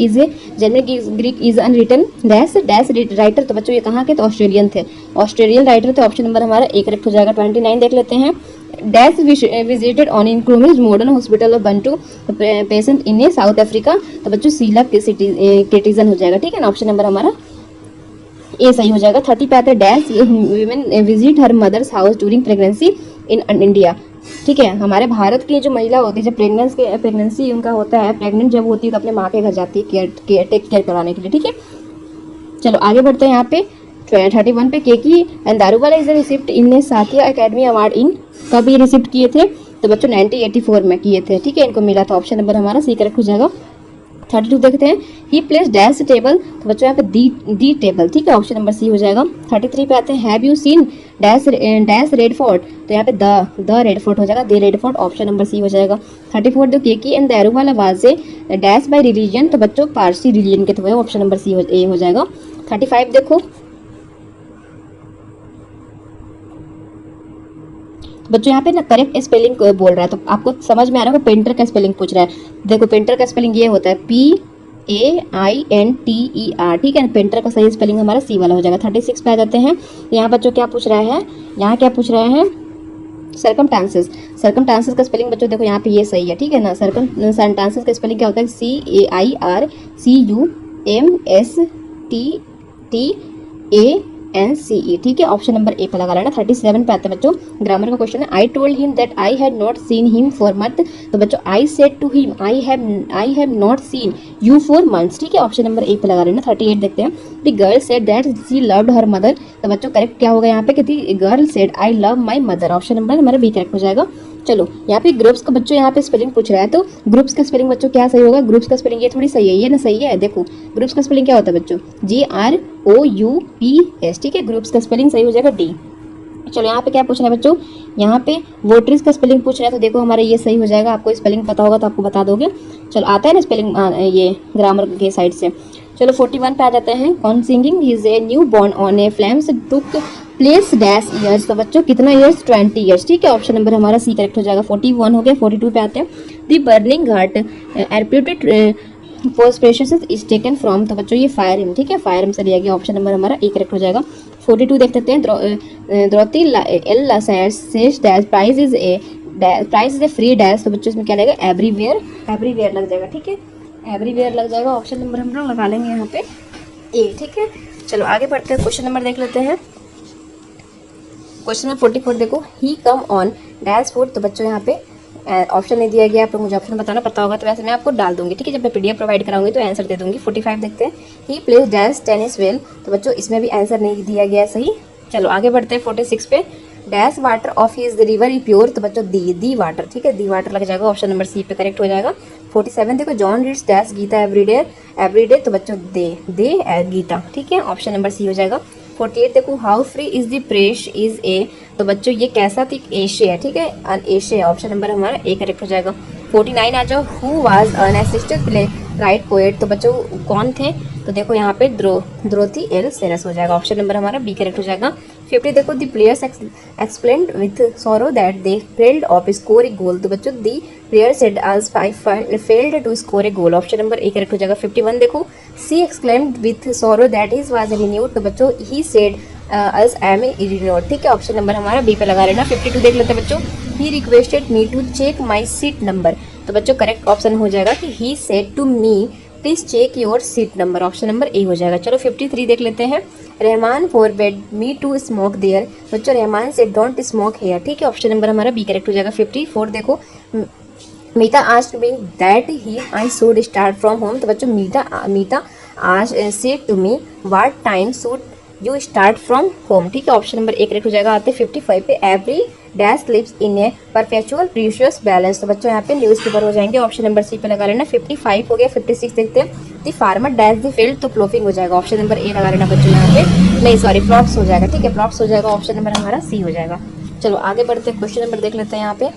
is unwritten dash dash writer, तो बच्चों ये कहाँ के, तो ऑस्ट्रेलियन थे, ऑस्ट्रेलियन राइटर थे, ऑप्शन नंबर हमारा ए करेक्ट हो जाएगा। 29 देख लेते हैं, डैश विजिटेड ऑन इंक्रूमिज modern hospital of Bantu patient in a South Africa, तो बच्चों सीला सिटीजन हो जाएगा, ठीक है ना, ऑप्शन नंबर हमारा ए सही हो जाएगा। 30 पे आते हैं, dash women visit her mother's house during pregnancy in India, ठीक है, हमारे भारत की जो महिला होती है जब प्रेगनेंसी उनका होता है, प्रेग्नेंट जब होती है तो अपने माँ के घर जाती है टेक केयर कराने के लिए, ठीक है। चलो आगे बढ़ते हैं यहाँ पे 31 पे, Keki and Daruwalla is received in Sahitya academy award in, कब ये रिसिप्ट किए थे, तो बच्चों 1984 में किए थे, ठीक है, इनको मिला था, ऑप्शन नंबर हमारा सी करेक्ट हो जाएगा। 32 देखते हैं, ही प्लेस डैश टेबल, तो बच्चों यहाँ पे दी टेबल, ठीक है, ऑप्शन नंबर सी हो जाएगा। 33 पे आते हैं, have you seen dash red fort, तो यहाँ पे द रेड फोर्ट हो जाएगा, the red fort, option number C हो जाएगा। 34 जो केकी एंड दारूवाला वाजे डैश बाय रिलीजन, तो बच्चों पारसी रिलीजन के थे, ऑप्शन नंबर सी ए हो जाएगा। 35 देखो, बच्चों यहाँ पे ना करेक्ट स्पेलिंग बोल रहा है, तो आपको समझ में आ रहा है, पेंटर का स्पेलिंग पूछ रहा है, देखो पेंटर का स्पेलिंग ये होता है PAINTER, ठीक है, पेंटर का सही स्पेलिंग हमारा सी वाला हो जाएगा। 36 पे आ जाते हैं, यहाँ बच्चों क्या पूछ रहा है, यहाँ क्या पूछ रहे हैं, सर्कमस्टांसेस का स्पेलिंग बच्चों देखो यहाँ पे ये सही है, ठीक है ना, सर्कमस्टांसेस का स्पेलिंग क्या होता है, CAIRCUMSTANCE, ठीक है, ऑप्शन नंबर ए पे लगा लेना। 37 पे आते हैं बच्चों, ग्रामर का क्वेश्चन है, I told him that I had not seen him for month, तो बच्चों I said to him I have not seen you for months, ठीक है, ऑप्शन नंबर ए पे लगा लेना। 38 देखते हैं, the girl said that she loved her mother, तो बच्चों करेक्ट क्या होगा यहाँ पे, कि girl said I love my mother, option number हमारा बी करेक्ट हो जाएगा। चलो यहाँ पे ग्रुप्स का बच्चों यहाँ पे स्पेलिंग पूछ रहा है, तो ग्रुप्स का स्पेलिंग बच्चों क्या सही होगा, ग्रुप्स का स्पेलिंग ये थोड़ी सही है, ये ना सही है, देखो ग्रुप्स का स्पेलिंग क्या होता है बच्चों, GROUPS, ठीक है, ग्रुप्स का स्पेलिंग सही हो जाएगा डी। चलो यहाँ पे क्या पूछ रहा है बच्चों, यहाँ पे वोटरीज का स्पेलिंग पूछ रहा है, तो देखो हमारा ये सही हो जाएगा, आपको स्पेलिंग पता होगा तो आपको बता दोगे। चलो आता है ना स्पेलिंग ये ग्रामर के साइड से। चलो 41 पे आ जाते हैं, con singing his a new born on a flames took place dash years, तो बच्चों कितना ईयर्स, 20 ईयर्स, ठीक है, ऑप्शन नंबर हमारा सी करेक्ट हो जाएगा। 41 हो गया। 42 पे आते हैं, दी बर्निंग घाट एरप्यूटेड पोस्पेशस इज टेकन फ्रॉम, तो बच्चों ये फायर हिम, ठीक है, फायर हिम से लिया गया, ऑप्शन नंबर हमारा ए करेक्ट हो जाएगा। 42 देख लेते हैं, Draupadi L says dash price is a free dash, तो बच्चों इसमें क्या लगेगा, एवरीवेयर लग जाएगा, ठीक है, एवरीवेयर लग जाएगा, ऑप्शन नंबर हम लोग लगा लेंगे यहाँ पे ए, ठीक है। चलो आगे बढ़ते हैं, क्वेश्चन नंबर देख लेते हैं, क्वेश्चन नंबर 44 देखो, ही कम ऑन डैश फूड, तो बच्चों यहाँ पे ऑप्शन नहीं दिया गया, आप लोग मुझे ऑप्शन बताना पता होगा, तो वैसे मैं आपको डाल दूंगी, ठीक है, जब मैं PDF प्रोवाइड कराऊंगी तो आंसर दे दूंगी। 45 देखते हैं, ही प्लेस डैश टेनिस वेल, तो बच्चों इसमें भी आंसर नहीं दिया गया सही। चलो आगे बढ़ते हैं 46 पे, dash water of his river E pure, तो बच्चों दी वाटर, ठीक है, दी वाटर लग जाएगा, ऑप्शन नंबर सी पे करेक्ट हो जाएगा। 47 देखो, John reads dash Gita everyday, तो बच्चों दे गीता, ठीक है, ऑप्शन नंबर सी हो जाएगा। 48 देखो, how free is the press is a, तो बच्चों ये कैसा थी, एशे है, ठीक है, अन एशे, ऑप्शन नंबर हमारा ए करेक्ट हो जाएगा। 49 आ जाओ, who was an assistant play right poet, तो बच्चों कौन थे, तो देखो यहाँ पे द्रोथी एल सेरस हो जाएगा, ऑप्शन नंबर हमारा बी करेक्ट हो जाएगा। 50 देखो, the players explained with sorrow that they failed of score a goal, तो बच्चों the player said as failed to score a goal, option number A correct हो जाएगा। 51 देखो, she exclaimed with sorrow that his was renewed, तो बच्चों he said us am a renewed, ठीक है, option number हमारा बी पे लगा लेना। 52 देख लेते हैं बच्चों, he requested me to check my seat number, तो बच्चों करेक्ट ऑप्शन हो जाएगा कि he said to me please check your seat number, option number A हो जाएगा। चलो 53 देख लेते हैं, Rahman forbade me to smoke there, बच्चों रहमान से डोंट स्मोक हेयर, ठीक है, ऑप्शन नंबर हमारा बी करेक्ट हो जाएगा। 54 देखो, Meeta asked me that he I should start from home, तो बच्चों मीता आज said to me what time should you start from home, ठीक है। ऑप्शन नंबर ए करेक्ट हो जाएगा। आते 55 पे, every dash lives in a perpetual precious balance, तो बच्चों यहाँ पे न्यूज़ पेपर हो जाएंगे। ऑप्शन नंबर सी पे लगा लेना। 55 हो गया। 56 देखते हैं, the farmer dash the field, तो प्लोफिंग हो जाएगा। ऑप्शन नंबर ए लगा लेना बच्चों यहाँ पे, नहीं सॉरी प्लॉट्स हो जाएगा, ठीक है, प्लॉट्स हो जाएगा। ऑप्शन नंबर हमारा सी हो जाएगा। चलो आगे बढ़ते हैं, क्वेश्चन नंबर देख लेते हैं यहाँ पे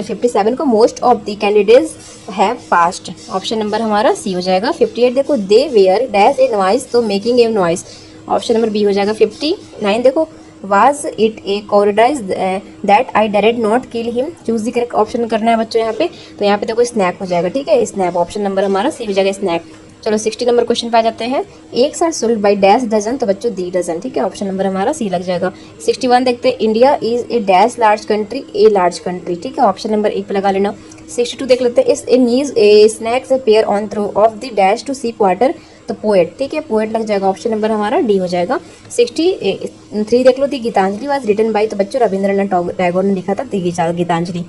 57 को, most of the candidates have passed, option number हमारा सी हो जाएगा। 58 देखो, they were dash a noise, तो making a noise, option number B हो जाएगा। 59 देखो, वाज इट ए कॉरिडाइज that I direct not kill him, choose the correct option करना है बच्चों यहाँ पे, तो यहाँ पे देखो स्नैक हो जाएगा, ठीक है, स्नैप, ऑप्शन नंबर हमारा सी हो जाएगा, स्नैक। चलो 60 नंबर क्वेश्चन पे आ जाते हैं, एक साथ सोल्ड बाई डैश डजन, तो बच्चों दी डजन, ठीक है, ऑप्शन नंबर हमारा सी लग जाएगा। 61 देखते हैं, India is a dash large country, a large country, ठीक है, ऑप्शन नंबर एक पे लगा लेना। 62 देख लेते हैं, is in knees a snacks pair on through of the dash to sip water, तो पोएट, ठीक है, पोएट लग जाएगा, ऑप्शन नंबर हमारा डी हो जाएगा। 63 देख लो, दी गीतांजलि वाज रिटन बाई, तो बच्चों रविंद्रनाथ टैगोर ने लिखा था दी गीतांजलि,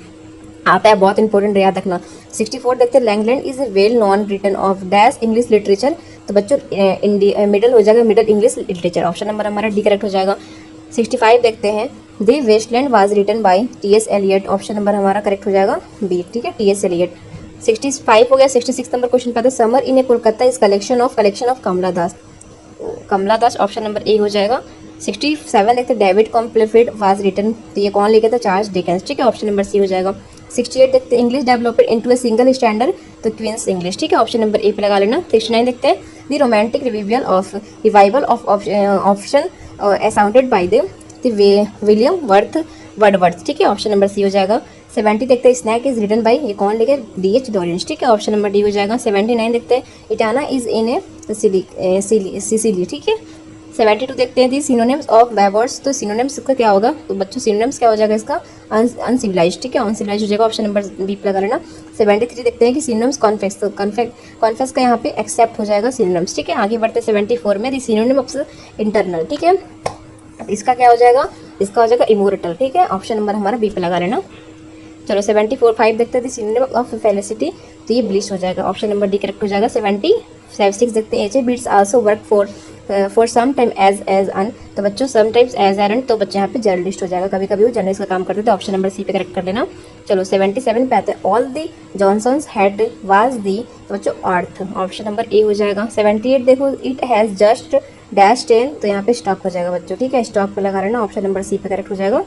आता है, बहुत इंपॉर्टेंट याद रखना। 64 देखते हैं, Langland is a well known written of dash English literature, तो बच्चों मिडल हो जाएगा, middle English literature, option number हमारा डी करेक्ट हो जाएगा। 65 देखते हैं, the wasteland was written by TS. Eliot, option number हमारा करेक्ट हो जाएगा बी, ठीक है, टी.एस. एलियट। 65 हो गया। 66 नंबर क्वेश्चन पे, summer in a Kolkata is collection of Kamala Das, Kamala Das, option number A हो जाएगा। 67 देखते हैं, डेविड कॉपरफील्ड वाज रिटन, तो ये कौन लिखे थे, चार्ल्स डिकेंस, ठीक है, ऑप्शन नंबर सी हो जाएगा। 68 देखते हैं, English developed into a single standard, तो क्वींस इंग्लिश, ठीक है, ऑप्शन नंबर ए पे लगा लेना। 69 देखते हैं, the romantic revival of option असाउंडेड बाय द विलियम वर्डवर्थ, ठीक है, ऑप्शन नंबर सी हो जाएगा। 70 देखते हैं, स्नैक इज रिटन बाय, ये कौन लिखे, D.H. डॉरेंस, ठीक है, ऑप्शन नंबर डी हो जाएगा। 79 देखते हैं, इटाना इज इन ए सिसिली, ठीक है। 72 देखते हैं, दी सिनोनिम्स ऑफ बैवर्ड्स, तो सिनोनिम्स का क्या होगा, तो बच्चों सिनोनिम्स क्या हो जाएगा इसका, अनसिविलाइज्ड, ठीक है, अनसिविलाइज्ड हो जाएगा, ऑप्शन नंबर बी पे लगा लेना। 73 देखते हैं कि सिनोनिम्स कॉन्फेक्स, तो कॉन्फेक्स का यहाँ पे एक्सेप्ट हो जाएगा सिनोनिम्स, ठीक है। आगे बढ़ते 74 में, दी सिनोनिम ऑफ इंटरनल, ठीक है, इसका क्या हो जाएगा, इसका हो जाएगा इमोर्टल, ठीक है, ऑप्शन नंबर हमारा बी पे लगा लेना। चलो 74 देखते हैं, सिनोनिम ऑफ फेलिसिटी, तो ये ब्लिस हो जाएगा, ऑप्शन नंबर डी करेक्ट हो जाएगा। 76 देखते हैं, H beats also work for some time as an, तो बच्चों समटाइम्स एज एरन, तो बच्चे यहाँ पे जर्नलिस्ट हो जाएगा, कभी कभी वो जर्नलिस्ट का काम करते थे, ऑप्शन नंबर सी पे करेक्ट कर लेना। चलो 77 पे आते हैं, all the Johnsons had was the, तो बच्चों अर्थ, ऑप्शन नंबर ए हो जाएगा। 78 देखो, इट हैज़ जस्ट डैश 10, तो यहाँ पे स्टॉक हो जाएगा बच्चों, ठीक है, स्टॉक पे लगा लेना, ऑप्शन नंबर सी पे करेक्ट हो जाएगा।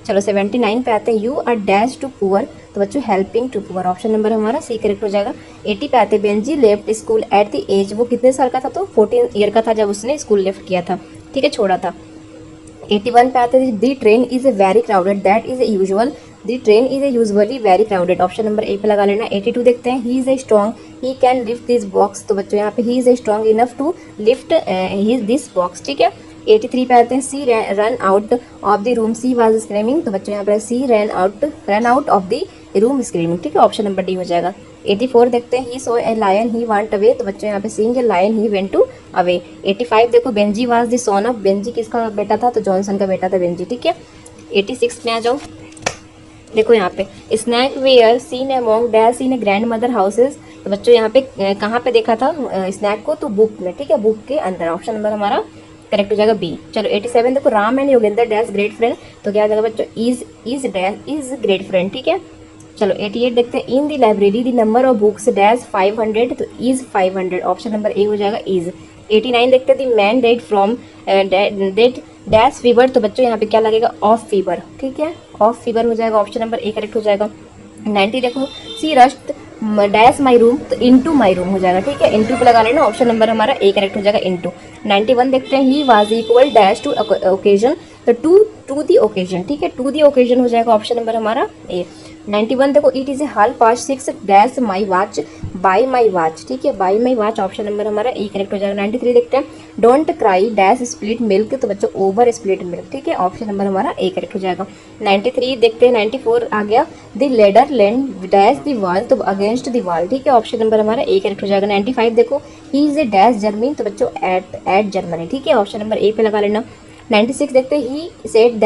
चलो 79 पे आते हैं, you are dash to poor, तो बच्चों helping to poor, option number हमारा सी करेक्ट हो जाएगा। 80 पे आते हैं, Benji left school at the age, वो कितने साल का था, तो 14 ईयर का था जब उसने स्कूल लेफ्ट किया था, ठीक है, छोड़ा था। 81 पे आते हैं, the train is a very crowded, that is a usual, the train is a usually very crowded, option number A पे लगा लेना। 82 देखते हैं, he is a strong, he can lift this box, तो बच्चों यहाँ पे he is a strong enough to lift this box, ठीक है। 83 पे आते हैं, she run out of the room, she was screaming, तो बच्चों यहाँ पर she run out of the room screaming, ठीक है, ऑप्शन नंबर डी हो जाएगा। 84 देखते हैं, he saw a lion he want away, तो बच्चों यहाँ पे seeing a lion he went to away. 85 देखो, Benji was the son of, Benji किसका बेटा था, तो जॉनसन का बेटा था बेंजी, ठीक है। 86 में आ जाओ, देखो यहाँ पे snake were seen among dash in a grand mother houses, तो बच्चों यहाँ पे कहाँ पे देखा था स्नैक को, तो बुक में, ठीक है, बुक के अंदर, ऑप्शन नंबर हमारा करेक्ट हो जाएगा बी। चलो 87 देखो, Ram and Yogendra dash great friend, तो क्या हो जाएगा बच्चों, इज ग्रेट फ्रेंड, ठीक है। चलो 88 देखते हैं, in the library the number of books dash 500, तो इज 500, ऑप्शन नंबर ए हो जाएगा इज। 89 देखते हैं, the man died from date dash fever, तो बच्चों यहाँ पे क्या लगेगा, ऑफ फीवर, ठीक है, ऑफ फीवर हो जाएगा, ऑप्शन नंबर ए करेक्ट हो जाएगा। 90 देखो, सी रश्ड डैश माई रूम, तो इनटू माई रूम हो जाएगा, ठीक है, इनटू पे लगा लेना, ऑप्शन नंबर हमारा ए करेक्ट हो जाएगा, इनटू। 91 देखते हैं, he was equal dash to occasion, तो टू दी ओकेजन, ठीक है, टू दी ओकेजन हो जाएगा, ऑप्शन नंबर हमारा ए। 91 देखो, it is a 6:30 dash my watch bye my watch, ठीक है, bye my watch, option number हमारा ए करेक्ट हो जाएगा। 93 देखते हैं, don't cry dash split milk, तो बच्चों ओवर स्प्लिट मिल्क, ठीक है, ऑप्शन नंबर हमारा ए करेक्ट हो जाएगा। 93 देखते हैं, 94 आ गया, the ladder land dash the wall, तो अगेंस्ट द वॉल, ठीक है, ऑप्शन नंबर हमारा ए करेक्ट हो जाएगा। 95 देखो, he is a dash Germany, तो बच्चों एट जर्मनी, ठीक है, ऑप्शन नंबर ए पे लगा लेना। 96 देखते हैं, he said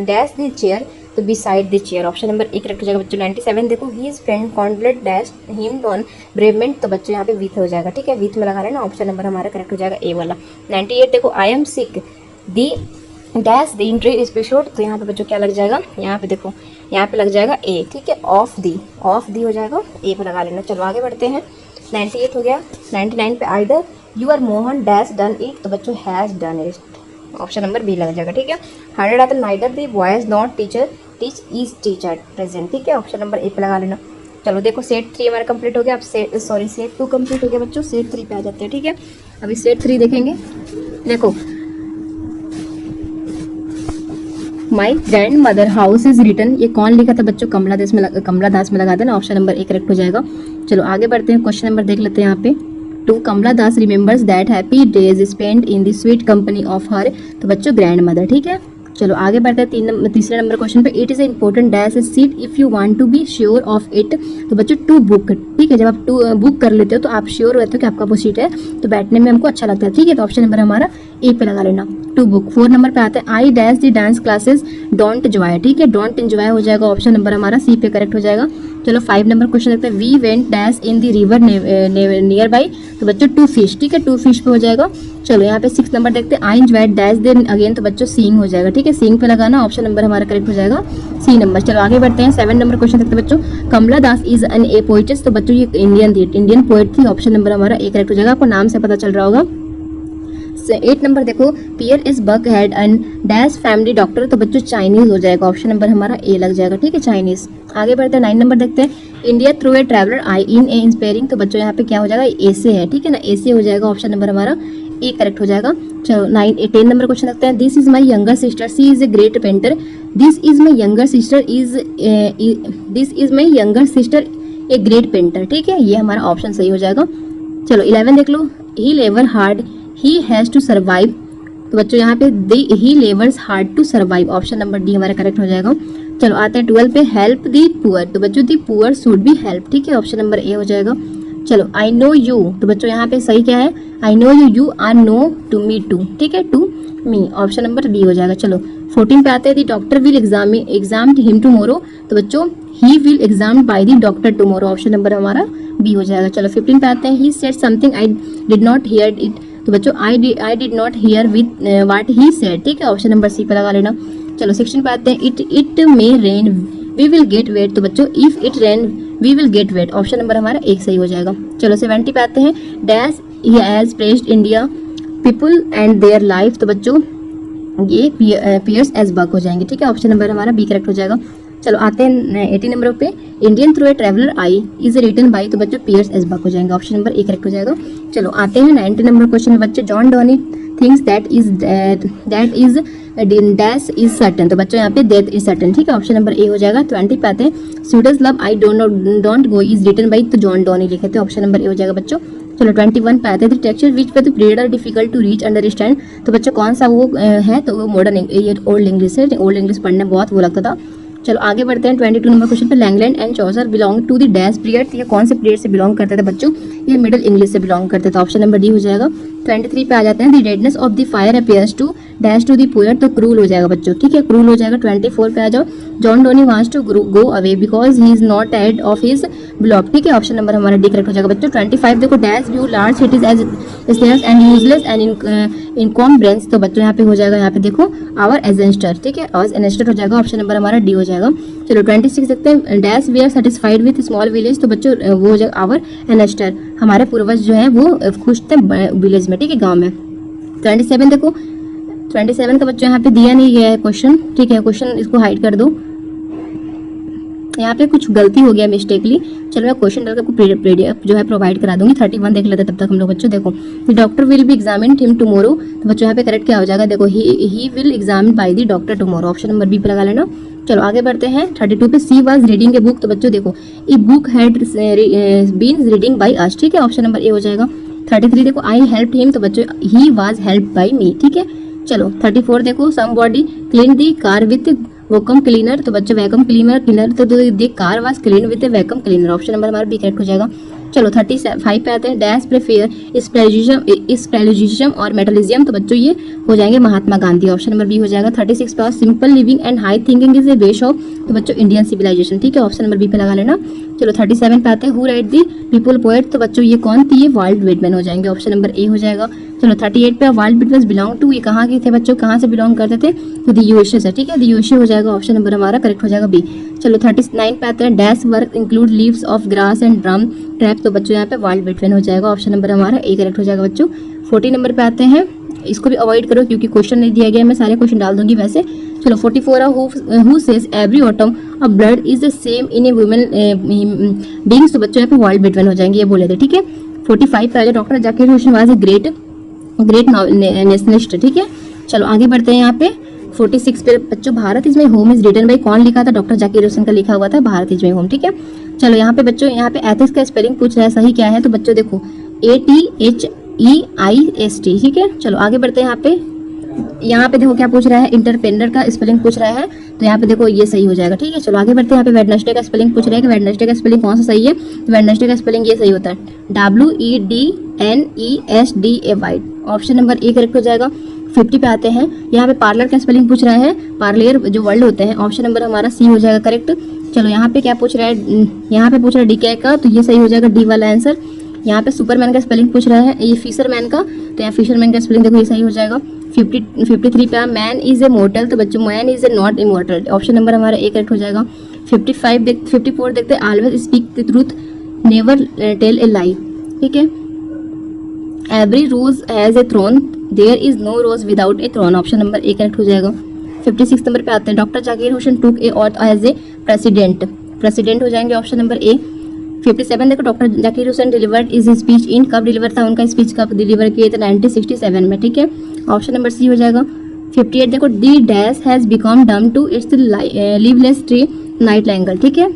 dash the chair, तो beside the chair, option number A correct हो जाएगा बच्चों। 97 देखो, he is friend consoled dash him on bereavement, तो बच्चों यहाँ पे विथ हो जाएगा, ठीक है, विथ में लगा लेना, ऑप्शन नंबर हमारा करेक्ट हो जाएगा ए वाला। 98 देखो, I am sick the dash the entry episode, तो यहाँ पे बच्चों क्या लग जाएगा, यहाँ पे देखो यहाँ पे लग जाएगा ए, ठीक है, ऑफ दी हो जाएगा, ए पे लगा लेना। चलो आगे बढ़ते हैं। 98 हो गया। 99 पे either you are Mohan dash done it, तो बच्चों has done it, option number B लग जाएगा, ठीक है। 100 आता है neither the boys not teacher teach is teacher present, ठीक है, ऑप्शन नंबर ए पे लगा लेना। चलो देखो सेट 3 हमारा कंप्लीट हो गया। अब सेट 2 कंप्लीट हो गया बच्चों, सेट 3 पे आ जाते हैं, ठीक है। अभी सेट 3 देखेंगे। देखो my grand mother house is written, ये कौन लिखा था बच्चों, कमला दास में लगा देना, ऑप्शन नंबर ए करेक्ट हो जाएगा। चलो आगे बढ़ते हैं, क्वेश्चन नंबर देख लेते हैं यहाँ पे। 2 Kamala Das remembers that happy days spend in the sweet company of her, तो बच्चों ग्रैंड मदर, ठीक है। चलो आगे बढ़ते हैं तीसरे नंबर क्वेश्चन पे। It is important dash seat if you want to be sure of it, तो बच्चों टू बुक, ठीक है, जब आप टू बुक कर लेते हो तो आप श्योर रहते हो कि आपका वो सीट है, तो बैठने में हमको अच्छा लगता है, ठीक है, तो ऑप्शन नंबर हमारा ए पे लगा लेना, टू बुक। 4 नंबर पे आता है I dash the dance classes don't enjoy, ठीक है, डोंट एंजॉय हो जाएगा, ऑप्शन नंबर हमारा सी पे करेक्ट हो जाएगा। चलो 5 नंबर क्वेश्चन देखते हैं। We went dash in the river near by, तो बच्चों टू फिश, ठीक है, टू फिश पे हो जाएगा। चलो यहाँ पे 6 नंबर देखते हैं। I enjoyed dash then again, तो बच्चों सीइंग हो जाएगा, ठीक है, सीइंग पे लगाना, ऑप्शन नंबर हमारा करेक्ट हो जाएगा सी नंबर। चलो आगे बढ़ते हैं। 7 नंबर क्वेश्चन देखते हैं बच्चों। कमला दास इज एन ए पोइटेस, तो बच्चों ये इंडियन पोएट थी, ऑप्शन नंबर हमारा ए करेक्ट हो जाएगा, आपको नाम से पता चल रहा होगा। 8 नंबर देखो Pearl S Buck had and dash family doctor, तो बच्चों चाइनीज हो जाएगा, ऑप्शन नंबर हमारा ए लग जाएगा, ठीक है, चाइनीज। आगे बढ़ते हैं। 9 नंबर देखते हैं। India through a traveller I in A inspiring, तो बच्चों यहाँ पे क्या हो जाएगा, ए से है, ठीक है ना, ए से हो जाएगा, ऑप्शन नंबर हमारा ए करेक्ट हो जाएगा। चलो 10 नंबर क्वेश्चन देखते हैं। This is my younger sister she is a great painter, this is my younger sister a great painter, ठीक है, ये हमारा ऑप्शन सही हो जाएगा। चलो 11 देख लो। ही लेवर hard he has to survive, तो बच्चों यहाँ पे he labours hard to survive, option number D हमारा करेक्ट हो जाएगा। चलो आते हैं 12 पे। हेल्प दी पुअर, तो बच्चों the poor should be help, ठीक है, ऑप्शन नंबर ए हो जाएगा। चलो आई नो यू, तो बच्चों यहाँ पे सही क्या है, I know you you are know to me to, ठीक है, to me, option number B हो जाएगा। चलो 14 पे आते हैं। The doctor will exam him tomorrow, तो बच्चों he will exam by the doctor tomorrow, option number हमारा बी हो जाएगा। चलो 15 पे आते हैं। He said something I did not hear it, तो बच्चों I did not hear with what he said, ठीक है, ऑप्शन नंबर सी पे लगा लेना। चलो 16 पे आते हैं। It may rain we will get wet, तो बच्चों if it rain we will get wet, option number हमारा एक सही हो जाएगा। चलो 70 पे आते हैं। Dash he has praised India people and their life, तो बच्चों ये पियर्स एज बक हो जाएंगे, ठीक है, ऑप्शन नंबर हमारा बी करेक्ट हो जाएगा। चलो आते हैं 80 नंबर पे। Indian through a traveller I is written by, तो बच्चों पियर्स एज बक हो जाएंगे, ऑप्शन नंबर ए करेक्ट हो जाएगा। चलो आते हैं 90 नंबर क्वेश्चन बच्चे। John Donny things that is dash is certain, तो बच्चों यहाँ पे दैट इज सर्टन, ठीक है, ऑप्शन नंबर ए हो जाएगा। 20 पे आते हैं। Students love I don't go is written by, तो जॉन डॉनी लिखे थे, ऑप्शन नंबर ए हो जाएगा बच्चों। चलो 21 पे आते हैं। Texture which per period are difficult to reach understand, तो बच्चों कौन सा वो है, तो वो मॉडर्न ये ओल्ड इंग्लिश है, ओल्ड इंग्लिश पढ़ने बहुत वो लगता था। चलो आगे बढ़ते हैं 22 नंबर क्वेश्चन पे। Langland and Chaucer belong to the dash period, ये कौन से पीरियड से बिलोंग करते थे बच्चों, ये मिडिल इंग्लिश से बिलोंग करते थे, ऑप्शन नंबर डी हो जाएगा। 23 पे आ जाते हैं। The redness of the fire appears to dash to the poet, तो क्रूल हो जाएगा बच्चों, ठीक है, क्रूल हो जाएगा। 24 पे आ जाओ। John Donne wants to go away because he is not head of his block, ठीक है, ऑप्शन नंबर हमारा डी करेक्ट हो जाएगा बच्चों। 25 देखो। Dash view large cities as stairs and useless and encumbrance, तो बच्चों यहाँ पे हो जाएगा, यहाँ पे देखो आवर एजेंस्टर, ठीक है, आवर एजेंस्टर हो जाएगा, ऑप्शन नंबर हमारा डी हो जाएगा। चलो 26 देखते हैं। Dash we are satisfied with small village, तो बच्चों वो हो जाएगा आवर एनेस्टर, हमारे पूर्वज जो है वो खुश थे विलेज में, ठीक है, गाँव में। 27 देखो। 27 का बच्चों यहाँ पे दिया नहीं गया है क्वेश्चन, ठीक है, क्वेश्चन इसको हाइड कर दो, यहाँ पे कुछ गलती हो गया मिस्टेकली। चलो मैं क्वेश्चन डाल के पीडीएफ जो है प्रोवाइड करा दूंगी। 31 देख लेते हैं तब तक हम लोग बच्चों। देखो the doctor will be examine him tomorrow, तो बच्चों यहाँ पे करेक्ट क्या हो जाएगा, देखो he will examine by the doctor tomorrow, option number B पे लगा लेना। चलो आगे बढ़ते हैं। 32 पे। She was reading a book, तो बच्चों देखो a book had been reading by us, ठीक है, ऑप्शन नंबर ए हो जाएगा। 33 देखो। आई हेल्प्ड हिम, तो बच्चों he was helped by me, ठीक है। चलो 34 देखो। Somebody clean the car with vacuum cleaner, तो बच्चों वैक्यूम क्लीनर तो the car was clean with vacuum cleaner, option number हमारा बी करेक्ट हो जाएगा। चलो 35 पे आते हैं। डैश प्रेफर स्पेलिजिज्म और मेटलिज्म, तो बच्चों ये हो जाएंगे Mahatma Gandhi, option number B हो जाएगा। 36 पे। Simple living and high thinking is a base of, तो बच्चों इंडियन सिविलाइजेशन, ठीक है, ऑप्शन नंबर बी पे लगा लेना। चलो 37 पे आते हैं। Who right the people poet, तो बच्चों ये कौन थी, ये वाल्ट व्हिटमैन हो जाएंगे, ऑप्शन नंबर ए हो जाएगा। चलो 38 पे वर्ल्ड बिटवीन बिलोंग टू, ये कहाँ के थे बच्चों, कहाँ से बिलोंग करते थे, तो दी यूएसए से, ठीक है, दी यूएसए हो जाएगा ऑप्शन नंबर हमारा करेक्ट हो जाएगा बी। चलो 39 पे आते हैं, dash work include leaves of grass and drum trap, तो बच्चों यहाँ पे वर्ल्ड बिटवीन हो जाएगा ऑप्शन नंबर हमारा ए करेक्ट हो जाएगा बच्चों। 40 नंबर पे आते हैं, इसको भी अवॉइड करो क्योंकि क्वेश्चन नहीं दिया गया, मैं सारे क्वेश्चन डाल दूंगी वैसे। चलो 44 who says every autumn a blood is the same in A women beings, तो बच्चों यहाँ पे वर्ल्ड बिटवीन हो जाएंगे, ये बोले थे, ठीक है। 45 पे doctor Zakir Hussain was a great nationalist, ठीक है। चलो आगे बढ़ते हैं यहाँ पे 46 पे बच्चों, Bharat is my home is written by, कौन लिखा था, डॉक्टर जाकिर हुसैन का लिखा हुआ था भारत इज माई होम, ठीक है। चलो यहाँ पे बच्चों, यहाँ पे एथिक्स का स्पेलिंग पूछ रहा है, सही क्या है, तो बच्चों देखो ATHEIST, ठीक है। चलो आगे बढ़ते हैं यहाँ पे देखो क्या पूछ रहा है, इंटरपेंडर का स्पेलिंग पूछ रहा है, तो यहाँ पे देखो ये सही हो जाएगा, ठीक है। चलो आगे बढ़ते हैं, यहाँ पे वेडनेसडे का स्पेलिंग पूछ रहा है कि वेडनेसडे का स्पेलिंग कौन सा सही है, तो वेडनेसडे का स्पेलिंग ये सही होता है WEDNESDAY, option number A correct हो जाएगा। 50 पे आते हैं, यहाँ पे पार्लर का स्पेलिंग पूछ रहा है, पार्लर जो वर्ड होते हैं, ऑप्शन नंबर हमारा सी हो जाएगा करेक्ट। चलो यहाँ पे क्या पूछ रहा है, यहाँ पे पूछ रहा है डीके का, तो ये सही हो जाएगा डी वाला आंसर। यहाँ पे सुपरमैन का स्पेलिंग पूछ रहा है, ये फिशरमैन का, तो यहाँ फिशरमैन का स्पेलिंग देखो ये सही हो जाएगा। 53 पे मैन इज ए मोर्टल, तो बच्चों man is a not immortal, option number हमारा ए करेक्ट हो जाएगा। 54 देखते हैं, always speak the truth never tell a lie, ठीक है। Every rose has a thorn there is no rose without a thorn, option number A correct हो जाएगा। 56 number पे आते हैं, doctor Zakir Hussain took a oath as a president हो जाएंगे option number A. 57 देखो, doctor Zakir Hussain delivered is speech in, कब deliver था उनका स्पीच, कब डिलीवर किए थे, 1967 में, ठीक है, ऑप्शन नंबर सी हो जाएगा। 58 देखो, दी डैश हैज बिकम डम टू इट्स लीवलेस ट्री नाइट लैंगल, ठीक है।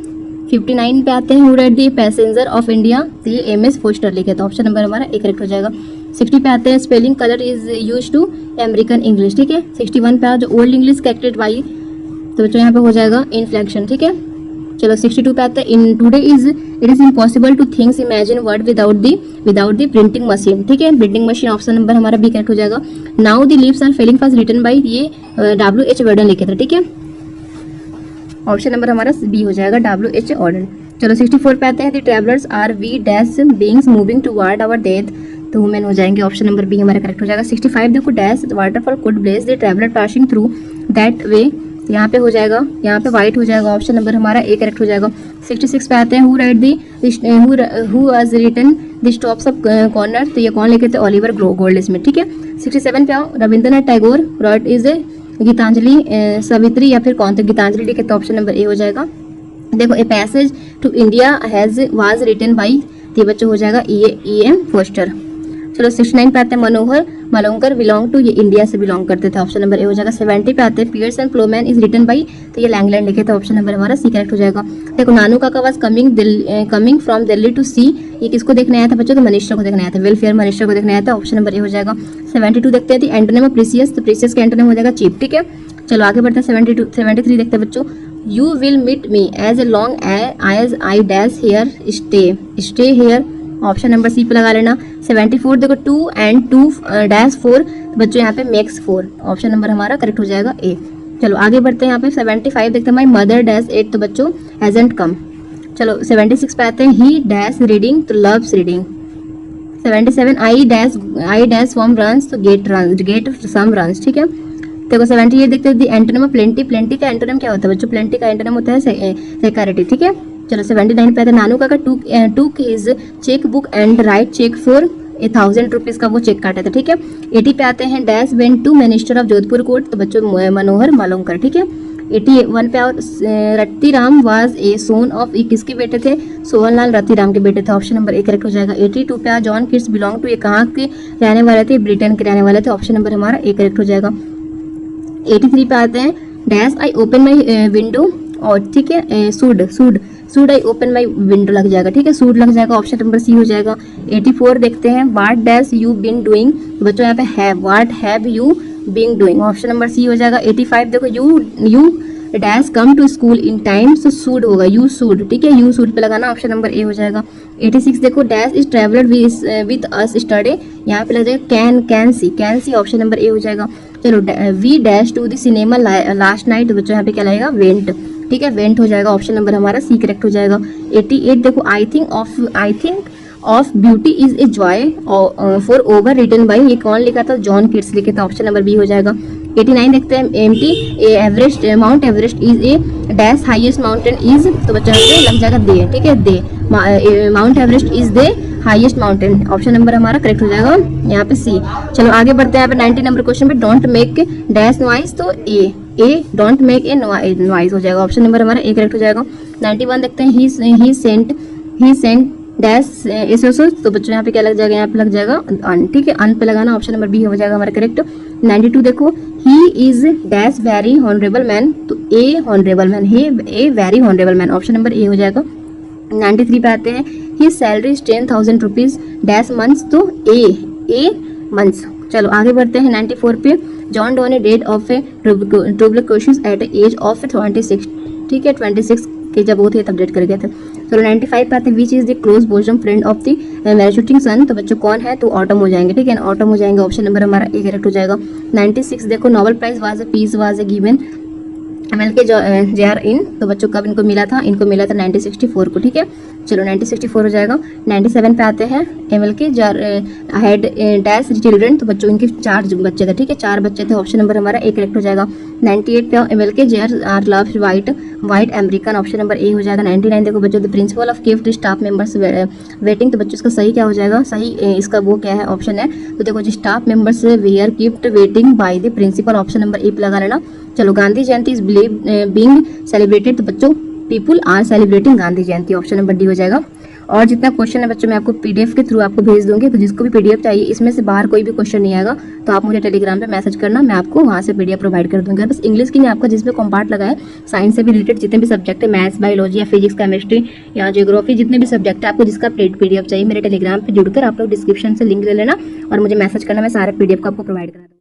59 पे आते हैं, who red the passenger of India, तो ये MS फोस्टर लिखे, तो ऑप्शन नंबर हमारा ए करेक्ट हो जाएगा। 60 पे आते हैं, spelling colour is use to American English, ठीक है। 61 पे जो ओल्ड इंग्लिश कैरेक्टेड बाई, तो बच्चों यहाँ पे हो जाएगा इन्फ्लेक्शन, ठीक है। चलो 62 पे आते हैं, in today it is impossible to thinks imagine word without the printing machine, ठीक है, प्रिंटिंग मशीन ऑप्शन नंबर हमारा बी करेक्ट हो जाएगा। Now the leaves are falling fast written by, ये WH वर्डन लिखे थे, ठीक है, ऑप्शन नंबर हमारा बी हो जाएगा WH ऑर्डर। चलो 64 पे आते हैं, the travellers are we dash beings moving toward our death, तो वुमेन हो जाएंगे, ऑप्शन नंबर बी हमारा करेक्ट हो जाएगा। 65 देखो, dash waterfall could bless the traveller passing through that way, तो यहाँ पे हो जाएगा, यहाँ पे वाइट हो जाएगा, ऑप्शन नंबर हमारा ए करेक्ट हो जाएगा। 66 पे आते हैं, who was written the stops of corner, तो ये कौन लिखे थे, ओलिवर गोल्डस्मिथ, ठीक है। 67 पे आओ, Rabindranath Tagore wrote is a Gitanjali Savitri, या फिर कौन, तो गीतांजलि लिखे, तो ऑप्शन नंबर ए हो जाएगा। देखो, a passage to India has was written by, ये बच्चों हो जाएगा EM फोस्टर। चलो 69 पे आते हैं, मनोहर मलोंकर बिलोंग टू, ये इंडिया से बिलोंग करते थे, ऑप्शन नंबर ए हो जाएगा। 70 पे आते हैं, Piers and Ploughman is written by, तो ये लैंगलैंड लिखे थे, ऑप्शन नंबर हमारा सी करेक्ट हो जाएगा। देखो, Nanu Kaka was coming from Delhi to see, ये किसको देखने आया था बच्चों, तो मिनिस्टर को देखने आया था, वेलफेयर मिनिस्टर को देखने आया था, ऑप्शन नंबर ए हो जाएगा। 72 देखते हैं, दी एंटोनिम ऑफ प्रीसियस, तो प्रीसियस का एंटोनिम हो जाएगा चीप, ठीक है। चलो आगे बढ़ते हैं, 73 देखते हैं बच्चों, you will meet me as a long as I dash here stay here, option number C पे लगा लेना। 74 देखो, 2 and 2-4, तो बच्चों यहाँ पे मेक्स 4, ऑप्शन नंबर हमारा करेक्ट हो जाएगा ए। चलो आगे बढ़ते हैं, यहाँ पे 75 देखते हैं, माई मदर डैश 8, तो बच्चों हैजंट कम। चलो 76 पे आते हैं, ही डैश रीडिंग, तो loves reading. 77 I dash form runs, तो गेट सम रन्स, ठीक है। देखो 78 देखते हैं, दी एंटोनिम ऑफ प्लेंटी, प्लेंटी का एंटोनिम क्या होता है बच्चों, प्लेंटी का एंटोनिम होता है सेक्यूरिटी, ठीक है। चलो 79 पे आते हैं, नानू काका took his cheque book and write cheque for 1000 rupees का वो चेक काटा था, ठीक है। 80 पे आते हैं, dash went to minister of Jodhpur court, तो बच्चों मनोहर मालोंकर, ठीक है। 81 पे और Rattiram was a son of, ये किसके बेटे थे, सोहनलाल रत्तीराम के बेटे थे, ऑप्शन नंबर ए करेक्ट हो जाएगा। 82 पे जॉन किड्स बिलोंग टू, ये कहाँ के रहने वाले थे, ब्रिटेन के रहने वाले थे, ऑप्शन नंबर हमारा ए करेक्ट हो जाएगा। 83 पे आते हैं, dash I open my window, और ठीक है, सूड आई ओपन माई विंडो लग जाएगा, ठीक है, सूड लग जाएगा, ऑप्शन नंबर सी हो जाएगा। 84 देखते हैं, what dash you been doing, तो बच्चों यहाँ पे have, what have you been doing, option number C हो जाएगा। 85 देखो, you dash come to school in time, तो सूड होगा, यू सूड, ठीक है, यू सूड पे लगाना, ऑप्शन नंबर ए हो जाएगा। 86 देखो, dash is traveller with us study, यहाँ पे लग जाएगा can see, option number A हो जाएगा। चलो, we dash to the cinema last night, तो बच्चों यहाँ पे क्या लगेगा, वेंट, ठीक है, वेंट हो जाएगा, ऑप्शन नंबर हमारा सी करेक्ट हो जाएगा। 88 देखो, I think of beauty is a joy forever written by, ये कौन लिखा था? जॉन किट्स लिखे था, ऑप्शन नंबर बी हो जाएगा। 89 देखते हैं, empty Everest Mount Everest is a dash highest mountain is, तो बच्चा यहाँ पे लग जाएगा दे, ठीक है, the Mount Everest is the highest mountain, option number हमारा करेक्ट हो जाएगा यहाँ पे सी। चलो आगे बढ़ते हैं, यहाँ पे 90 नंबर क्वेश्चन पे डोंट मेक डैश नॉइज, तो ए डोंट मेक ए नॉइज हो जाएगा, ऑप्शन नंबर हमारा ए करेक्ट हो जाएगा। 91 देखते हैं, ही सेंट डैश एसोसो, तो बच्चों यहाँ पे क्या लग जाएगा? यहाँ पे लग जाएगा अन, ठीक है, अन पे लगाना, ऑप्शन नंबर बी हो जाएगा हमारा करेक्ट। 92 देखो, he is dash very honourable man, तो a honourable man, a very honourable man, option number A हो जाएगा। 93 पे आते हैं, he salary is 10,000 rupees dash months, तो ए मंथ्स। चलो आगे बढ़ते हैं 94 पे, John Donne died of a tuberculosis at age of 26, ठीक है, 26 के जब वो थे तब डेट कर गए थे। चलो 95 पे आते हैं, which is the close bosom friend of the मैराशूटिंग सन, तो बच्चों कौन है? तो ऑटम हो जाएंगे, ठीक है, ऑटम हो जाएंगे, ऑप्शन नंबर हमारा ए करेक्ट हो जाएगा। 96 देखो, Nobel prize was a peace was a given MLK JR in, तो बच्चों कब इनको मिला था? इनको मिला था 1964 को, ठीक है। चलो 1964 हो जाएगा। 97 पे आते हैं, MLK JR had dash children, तो बच्चों इनके 4 बच्चे थे, ठीक है, 4 बच्चे थे, ऑप्शन नंबर हमारा ए करेक्ट हो जाएगा। 98 पे MLK JR are loves white American, option number A हो जाएगा। 99 देखो बच्चों, the principal of gift staff members waiting, तो बच्चों इसका सही क्या हो जाएगा? सही इसका वो क्या है ऑप्शन है, तो देखो staff members where gift waiting by the principal, option number A पे लगा लेना। चलो Gandhi Jayanti is being celebrated, तो बच्चों people are celebrating Gandhi Jayanti, option number D हो जाएगा। और जितना क्वेश्चन है बच्चों मैं आपको पीडीएफ के थ्रू आपको भेज दूंगी, तो जिसको भी पीडीएफ चाहिए, इसमें से बाहर कोई भी क्वेश्चन नहीं आएगा तो आप मुझे टेलीग्राम पे मैसेज करना, मैं आपको वहाँ से पीडीएफ प्रोवाइड कर दूंगी। बस इंग्लिश की नहीं, आपका जिसमें कॉम्पार्ट लगा है, साइंस से भी रिलेटेड जितने भी सब्जेक्ट है, मैथ्स बायोलॉजी या फिजिक्स केमिस्ट्री या जियोग्राफी, जितने भी सब्जेक्ट है, आपको जिसका पीडीएफ चाहिए, मेरे टेलीग्राम पर जुड़कर आप लोग डिस्क्रिप्शन से लिंक ले लेना और मुझे मैसेज करना, मैं सारे पीडीएफ को आपको प्रोवाइड करा दूँगी।